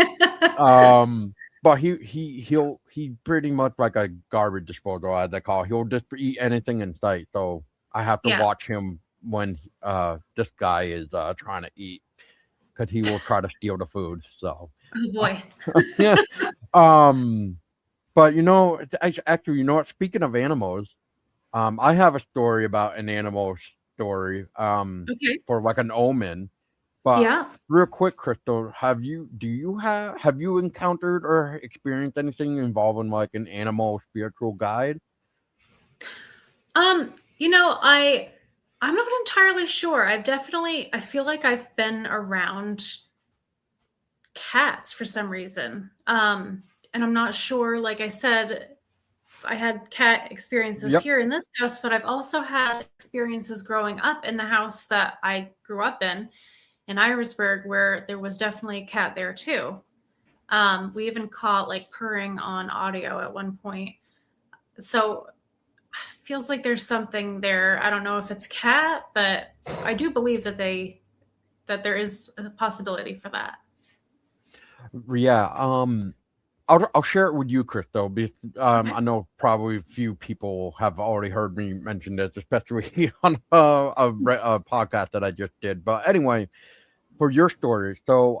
Speaker 1: but he pretty much like a garbage disposal as they call. He'll just eat anything in sight. So I have to
Speaker 2: Yeah.
Speaker 1: watch him when this guy is trying to eat because he will try to steal the food. So
Speaker 2: Oh boy.
Speaker 1: yeah. Um, but actually, you know what? Speaking of animals, I have a story about an animal story.
Speaker 2: Okay.
Speaker 1: For like an omen. But
Speaker 2: Yeah.
Speaker 1: real quick, Crystal, have you encountered or experienced anything involving like an animal spiritual guide?
Speaker 2: I'm not entirely sure. I feel like I've been around cats for some reason. And I'm not sure, like I said, I had cat experiences
Speaker 1: Yep.
Speaker 2: here in this house, but I've also had experiences growing up in the house that I grew up in Irisburg, where there was definitely a cat there too. We even caught like purring on audio at one point. So feels like there's something there. I don't know if it's a cat, but I do believe that there is a possibility for that.
Speaker 1: Yeah. I'll share it with you, Crystal.
Speaker 2: Okay.
Speaker 1: I know probably a few people have already heard me mention this, especially on a podcast that I just did. But anyway, for your story, so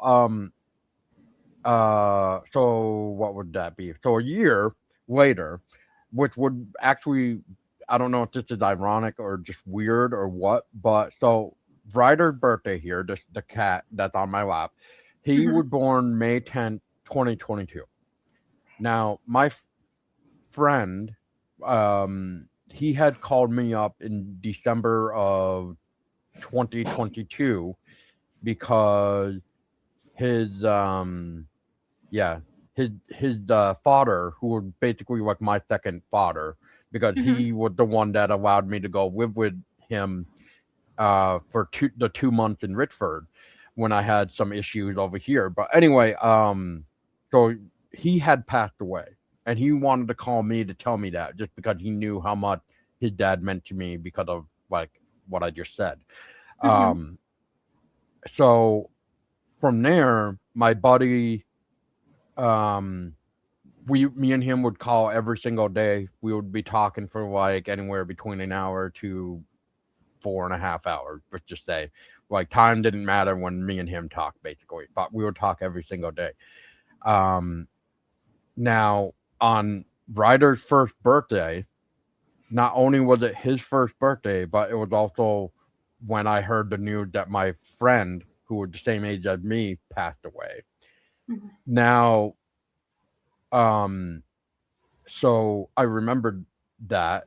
Speaker 1: what would that be? So a year later, which would actually, I don't know if this is ironic or just weird or what, but so Ryder's birthday here, the cat that's on my lap, he
Speaker 2: Mhm.
Speaker 1: was born May 10th, 2022. Now, my friend, he had called me up in December of 2022 because his yeah, his father, who was basically like my second father, because
Speaker 2: Mhm.
Speaker 1: he was the one that allowed me to go live with him for the 2 months in Richford when I had some issues over here. But anyway, so he had passed away, and he wanted to call me to tell me that just because he knew how much his dad meant to me because of like what I just said.
Speaker 2: Mhm.
Speaker 1: Um, so from there, my buddy, um, me and him would call every single day. We would be talking for like anywhere between an hour to 4.5 hours, let's just say. Like time didn't matter when me and him talked, basically, but we would talk every single day. Um, Now on Ryder's first birthday, not only was it his first birthday, but it was also when I heard the news that my friend, who was the same age as me, passed away.
Speaker 2: Mhm.
Speaker 1: Now, um, so I remembered that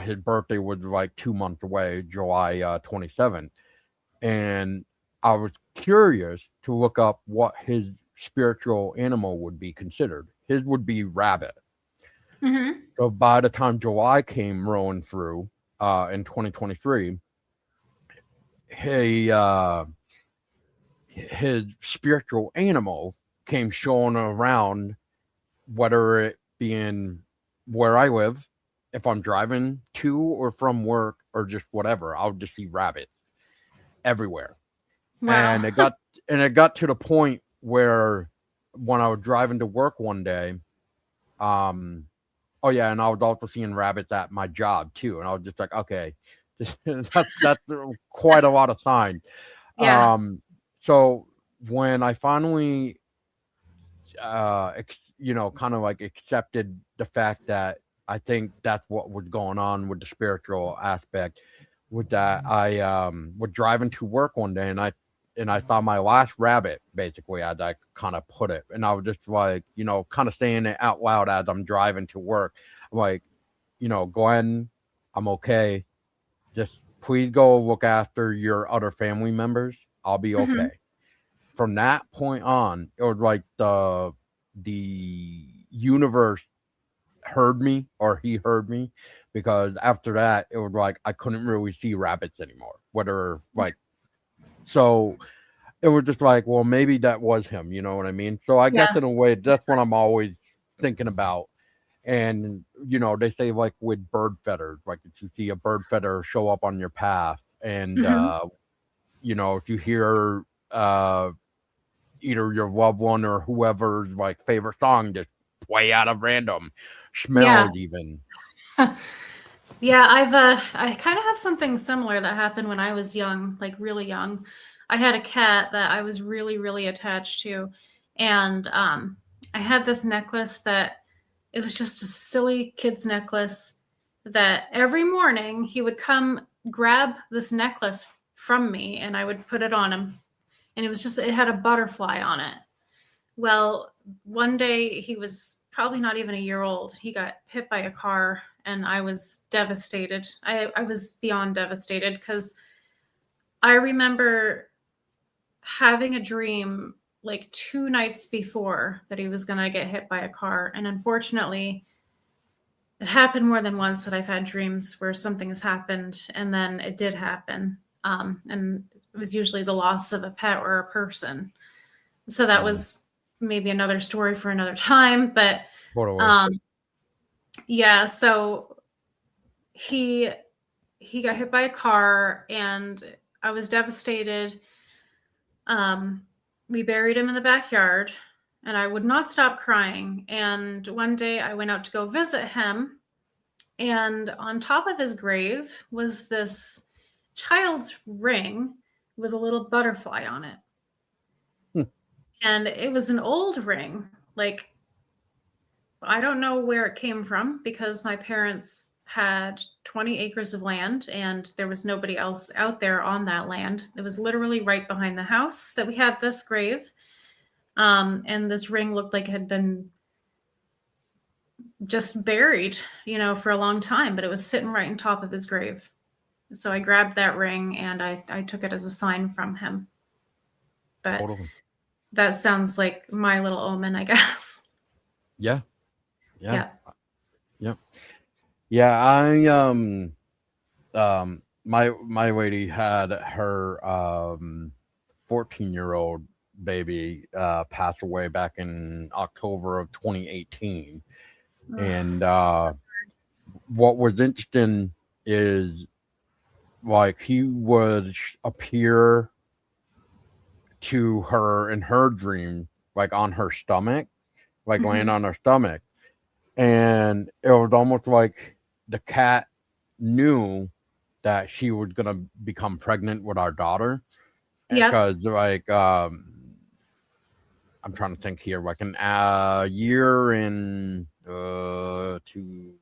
Speaker 1: his birthday was like 2 months away, July 27th, and I was curious to look up what his spiritual animal would be considered. His would be rabbit.
Speaker 2: Mhm.
Speaker 1: So by the time July came rolling through in 2023, he, his spiritual animal came showing around, whether it being where I live, if I'm driving to or from work or just whatever, I'll just see rabbits everywhere.
Speaker 2: Wow.
Speaker 1: And it got to the point where when I was driving to work one day, um, oh yeah, and I was also seeing rabbits at my job too, and I was just like, okay. That's quite a lot of signs.
Speaker 2: Yeah.
Speaker 1: So when I finally, kind of like accepted the fact that I think that's what was going on with the spiritual aspect, with that I was driving to work one day, and I saw my last rabbit, basically, as I kind of put it, and I was just like, kind of saying it out loud as I'm driving to work. I'm like, Glenn, I'm okay. Just please go look after your other family members. I'll be
Speaker 2: Hmm.
Speaker 1: okay. From that point on, it was like the universe heard me, or he heard me, because after that it was like I couldn't really see rabbits anymore. Whether like so it was just like, well, maybe that was him, you know what I mean? So I guess
Speaker 2: Yeah.
Speaker 1: in a way that's what I'm always thinking about. And they say, like, with bird feathers, like if you see a bird feather show up on your path, and
Speaker 2: Hmm.
Speaker 1: if you hear uh either your loved one or whoever's like favorite song just way out of random,
Speaker 2: Yeah.
Speaker 1: smells even.
Speaker 2: Yeah, I kind of have something similar that happened when I was young, like really young. I had a cat that I was really, really attached to, and I had this necklace that it was just a silly kid's necklace that every morning he would come grab this necklace from me and I would put it on him. And it had a butterfly on it. Well, one day he was probably not even a year old. He got hit by a car and I was devastated. I was beyond devastated because I remember having a dream like 2 nights before that he was going to get hit by a car. And unfortunately, it happened more than once that I've had dreams where something has happened and then it did happen. And it was usually the loss of a pet or a person. So that
Speaker 1: Mm,
Speaker 2: was maybe another story for another time. But
Speaker 1: totally.
Speaker 2: um, yeah, so he he got hit by a car and I was devastated. Um, we buried him in the backyard and I would not stop crying. And one day I went out to go visit him, and on top of his grave was this child's ring with a little butterfly on it.
Speaker 1: Hmm.
Speaker 2: And it was an old ring. Like, I don't know where it came from because my parents had 20 acres of land and there was nobody else out there on that land. It was literally right behind the house that we had this grave. And this ring looked like it had been just buried, for a long time, but it was sitting right on top of his grave. So I grabbed that ring and I took it as a sign from him. But
Speaker 1: Totally.
Speaker 2: that sounds like my little omen, I guess.
Speaker 1: Yeah. Yeah.
Speaker 2: Yeah.
Speaker 1: Yeah. Yeah. My lady had her 14-year-old baby pass away back in October of 2018.
Speaker 2: Ugh.
Speaker 1: And what was interesting is, like, he would appear to her in her dream, like on her stomach, like laying
Speaker 2: Mhm.
Speaker 1: on her stomach. And it was almost like the cat knew that she was gonna become pregnant with our daughter.
Speaker 2: Yep.
Speaker 1: Because like I'm trying to think here, like an year and two,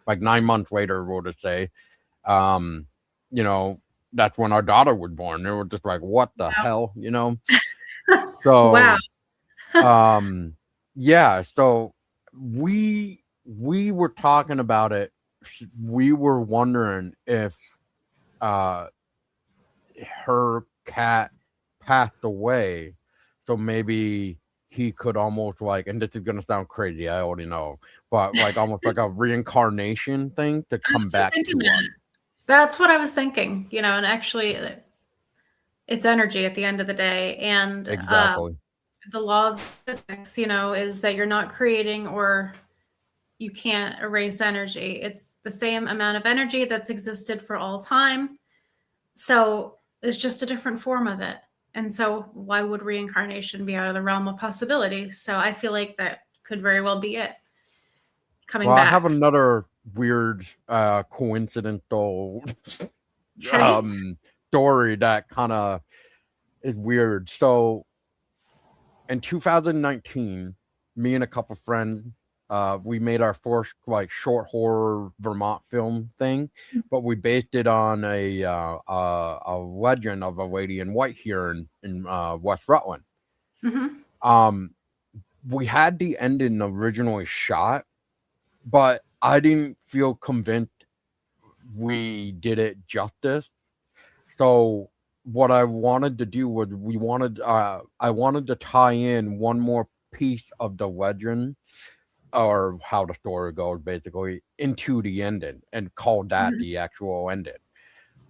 Speaker 1: like 9 months later, we'll just say, um, you know, that's when our daughter was born. They were just like, what the hell,
Speaker 2: Wow.
Speaker 1: So um yeah, so we were talking about it. We were wondering if uh her cat passed away, so maybe he could almost, like, and this is gonna sound crazy, I already know, but like almost like a reincarnation thing to
Speaker 2: I
Speaker 1: come
Speaker 2: was just
Speaker 1: back
Speaker 2: thinking
Speaker 1: to us.
Speaker 2: that. That's what I was thinking, and actually, it's energy at the end of the day. And
Speaker 1: Exactly.
Speaker 2: the laws of physics, is that you're not creating or you can't erase energy. It's the same amount of energy that's existed for all time. So it's just a different form of it. And so why would reincarnation be out of the realm of possibility? So I feel like that could very well be it coming
Speaker 1: Well, I have
Speaker 2: back.
Speaker 1: another weird coincidental
Speaker 2: Okay.
Speaker 1: story that kind of is weird. So in 2019, me and a couple friends, we made our first like short horror Vermont film thing, but we based it on a legend of a lady in white here in West Rutland.
Speaker 2: Hmm.
Speaker 1: Um, we had the ending originally shot, but I didn't feel convinced we did it justice. So what I wanted to do was I wanted to tie in one more piece of the legend or how the story goes basically into the ending and call that
Speaker 2: Hmm.
Speaker 1: the actual ending.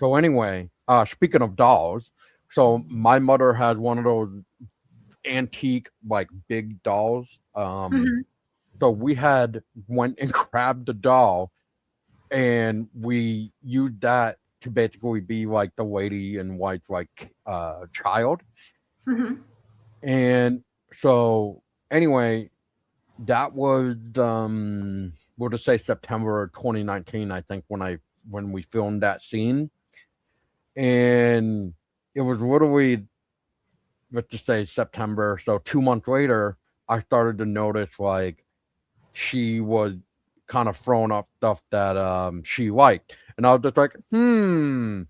Speaker 1: So anyway, speaking of dolls, so my mother has one of those antique like big dolls.
Speaker 2: Hmm.
Speaker 1: So we had went and grabbed the doll and we used that to basically be like the lady in white's like child.
Speaker 2: Hmm.
Speaker 1: And so anyway, that was we'll just say September 2019, I think, when we filmed that scene. And it was literally, let's just say September. So 2 months later, I started to notice like she was kind of throwing up stuff that she liked. And I was just like, hmm.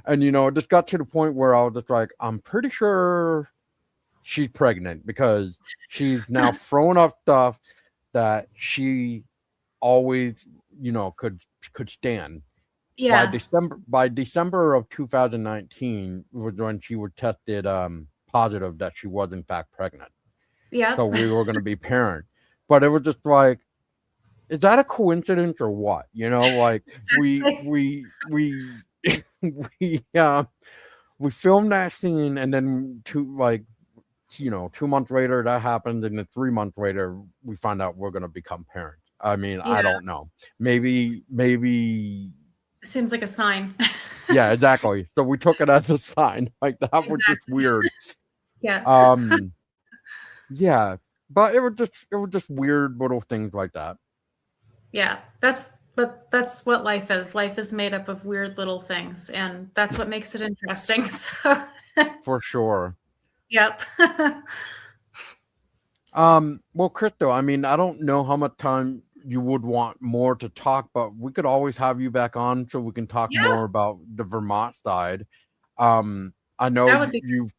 Speaker 1: And it just got to the point where I was just like, I'm pretty sure she's pregnant because she's now throwing up stuff that she always, could stand. By
Speaker 2: Yeah.
Speaker 1: December of 2019 was when she was tested positive that she was in fact pregnant. So
Speaker 2: Yep.
Speaker 1: we were going to be parents. But it was just like, is that a coincidence or what? Like
Speaker 2: Exactly.
Speaker 1: we we we filmed that scene and then 2 months later that happened and then 3 months later we find out we're gonna become parents. I mean, I
Speaker 2: Yeah.
Speaker 1: don't know. Maybe
Speaker 2: It seems like a sign.
Speaker 1: yeah, exactly. So we took it as a sign. Like that was just
Speaker 2: Exactly.
Speaker 1: weird.
Speaker 2: Yeah.
Speaker 1: Um yeah. But it was just weird little things like that.
Speaker 2: Yeah. That's what life is. Life is made up of weird little things, and that's what makes it interesting. So,
Speaker 1: For sure.
Speaker 2: yep.
Speaker 1: Well, Christo, I mean, I don't know how much time you would want more to talk, but we could always have you back on so we can talk
Speaker 2: Yeah,
Speaker 1: more about the Vermont side. I know
Speaker 2: that would be
Speaker 1: you've,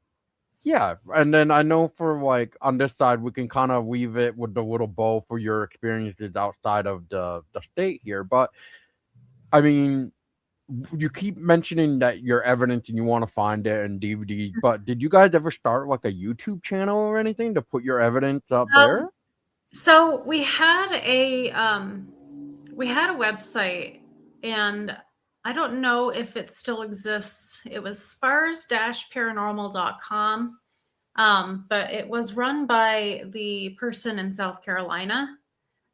Speaker 1: yeah, and then I know for like on this side, we can kind of weave it with the little bow for your experiences outside of the state here. But I mean, you keep mentioning that your evidence and you want to find it in DVDs,
Speaker 2: good.
Speaker 1: but did you guys ever start like a YouTube channel or anything to put your evidence up
Speaker 2: Um,
Speaker 1: there?
Speaker 2: so we had a website, and I don't know if it still exists. It was spars-paranormal.com. But it was run by the person in South Carolina.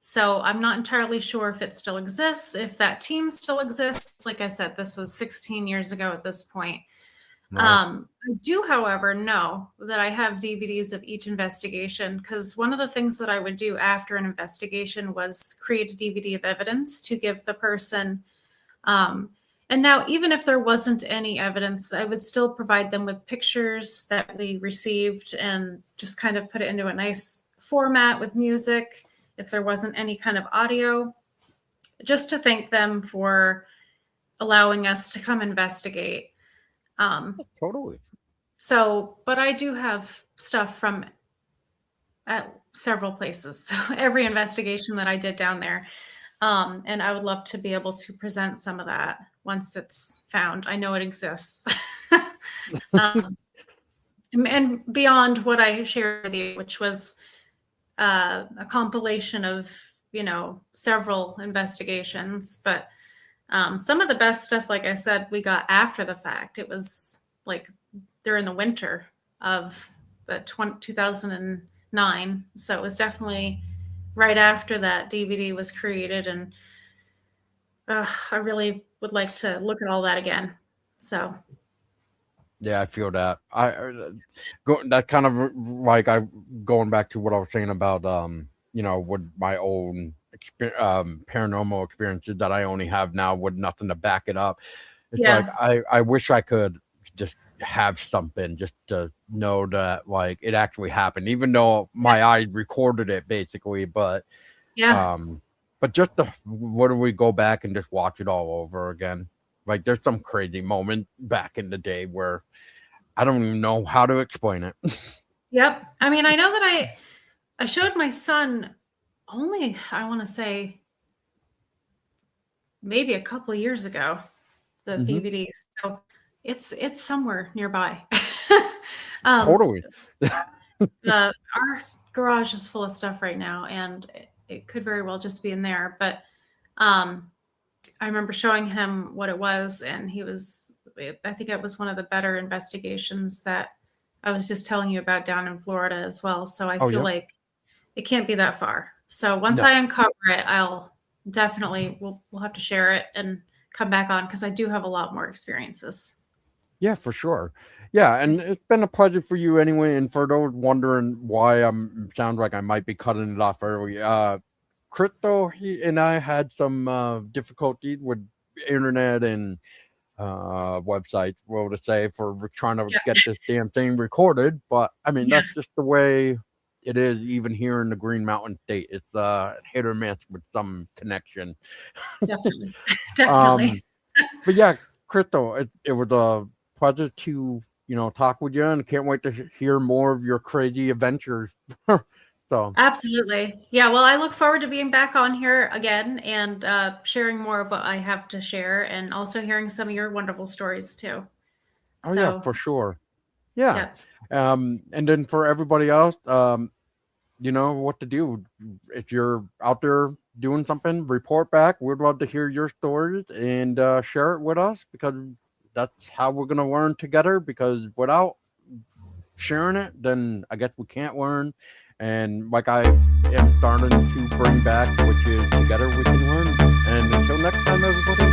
Speaker 2: So I'm not entirely sure if it still exists, if that team still exists. Like I said, this was 16 years ago at this point.
Speaker 1: Right.
Speaker 2: I do, however, know that I have DVDs of each investigation, because one of the things that I would do after an investigation was create a DVD of evidence to give the person. And now, even if there wasn't any evidence, I would still provide them with pictures that we received and just kind of put it into a nice format with music if there wasn't any kind of audio, just to thank them for allowing us to come investigate. Um,
Speaker 1: Totally.
Speaker 2: but I do have stuff from at several places. So every investigation that I did down there. And I would love to be able to present some of that once it's found. I know it exists. um, and beyond what I shared with you, which was a compilation of, several investigations. But some of the best stuff, like I said, we got after the fact. It was like during the winter of the 2009. So it was definitely right after that DVD was created. And I really would like to look at all that again. So,
Speaker 1: Yeah, I feel that. That kind of like I going back to what I was saying about with my own paranormal experiences that I only have now with nothing to back it up. It's like
Speaker 2: Yeah.
Speaker 1: I wish I could just have something just to know that like it actually happened, even though
Speaker 2: Yeah.
Speaker 1: my eye recorded it basically.
Speaker 2: Yeah.
Speaker 1: Um, but just the what do we go back and just watch it all over again? Like there's some crazy moment back in the day where I don't even know how to explain it.
Speaker 2: Yep. I mean, I know that I showed my son only, I want to say, maybe a couple of years ago, the
Speaker 1: Hmm.
Speaker 2: DVDs. So it's somewhere nearby. um,
Speaker 1: Totally.
Speaker 2: our garage is full of stuff right now, and it could very well just be in there. But um, I remember showing him what it was, and he was. I think it was one of the better investigations that I was just telling you about down in Florida as well. So I
Speaker 1: Oh
Speaker 2: feel
Speaker 1: yeah.
Speaker 2: like it can't be that far. So once
Speaker 1: No.
Speaker 2: I uncover it, I'll definitely we'll have to share it and come back on because I do have a lot more experiences.
Speaker 1: Yeah, for sure. Yeah, and it's been a pleasure for you anyway. And for those wondering why I'm sounds like I might be cutting it off early, Crypto, he and I had some difficulty with internet and websites, well to say, for trying to
Speaker 2: Yeah,
Speaker 1: get this damn thing recorded. But I mean,
Speaker 2: yeah,
Speaker 1: that's just the way it is, even here in the Green Mountain State. It's hit or miss with some connection.
Speaker 2: definitely, definitely.
Speaker 1: Um, but yeah, Crystal, it was a pleasure to talk with you, and can't wait to hear more of your crazy adventures. So,
Speaker 2: Absolutely. Yeah, well, I look forward to being back on here again and sharing more of what I have to share and also hearing some of your wonderful stories too.
Speaker 1: oh yeah,
Speaker 2: So,
Speaker 1: for sure. Yeah.
Speaker 2: yeah,
Speaker 1: And then for everybody else, you know what to do. If you're out there doing something, report back. We'd love to hear your stories and share it with us, because that's how we're gonna learn together. Because without sharing it, then I guess we can't learn. And like I am starting to bring back, which is together we can learn. And until next time, everybody,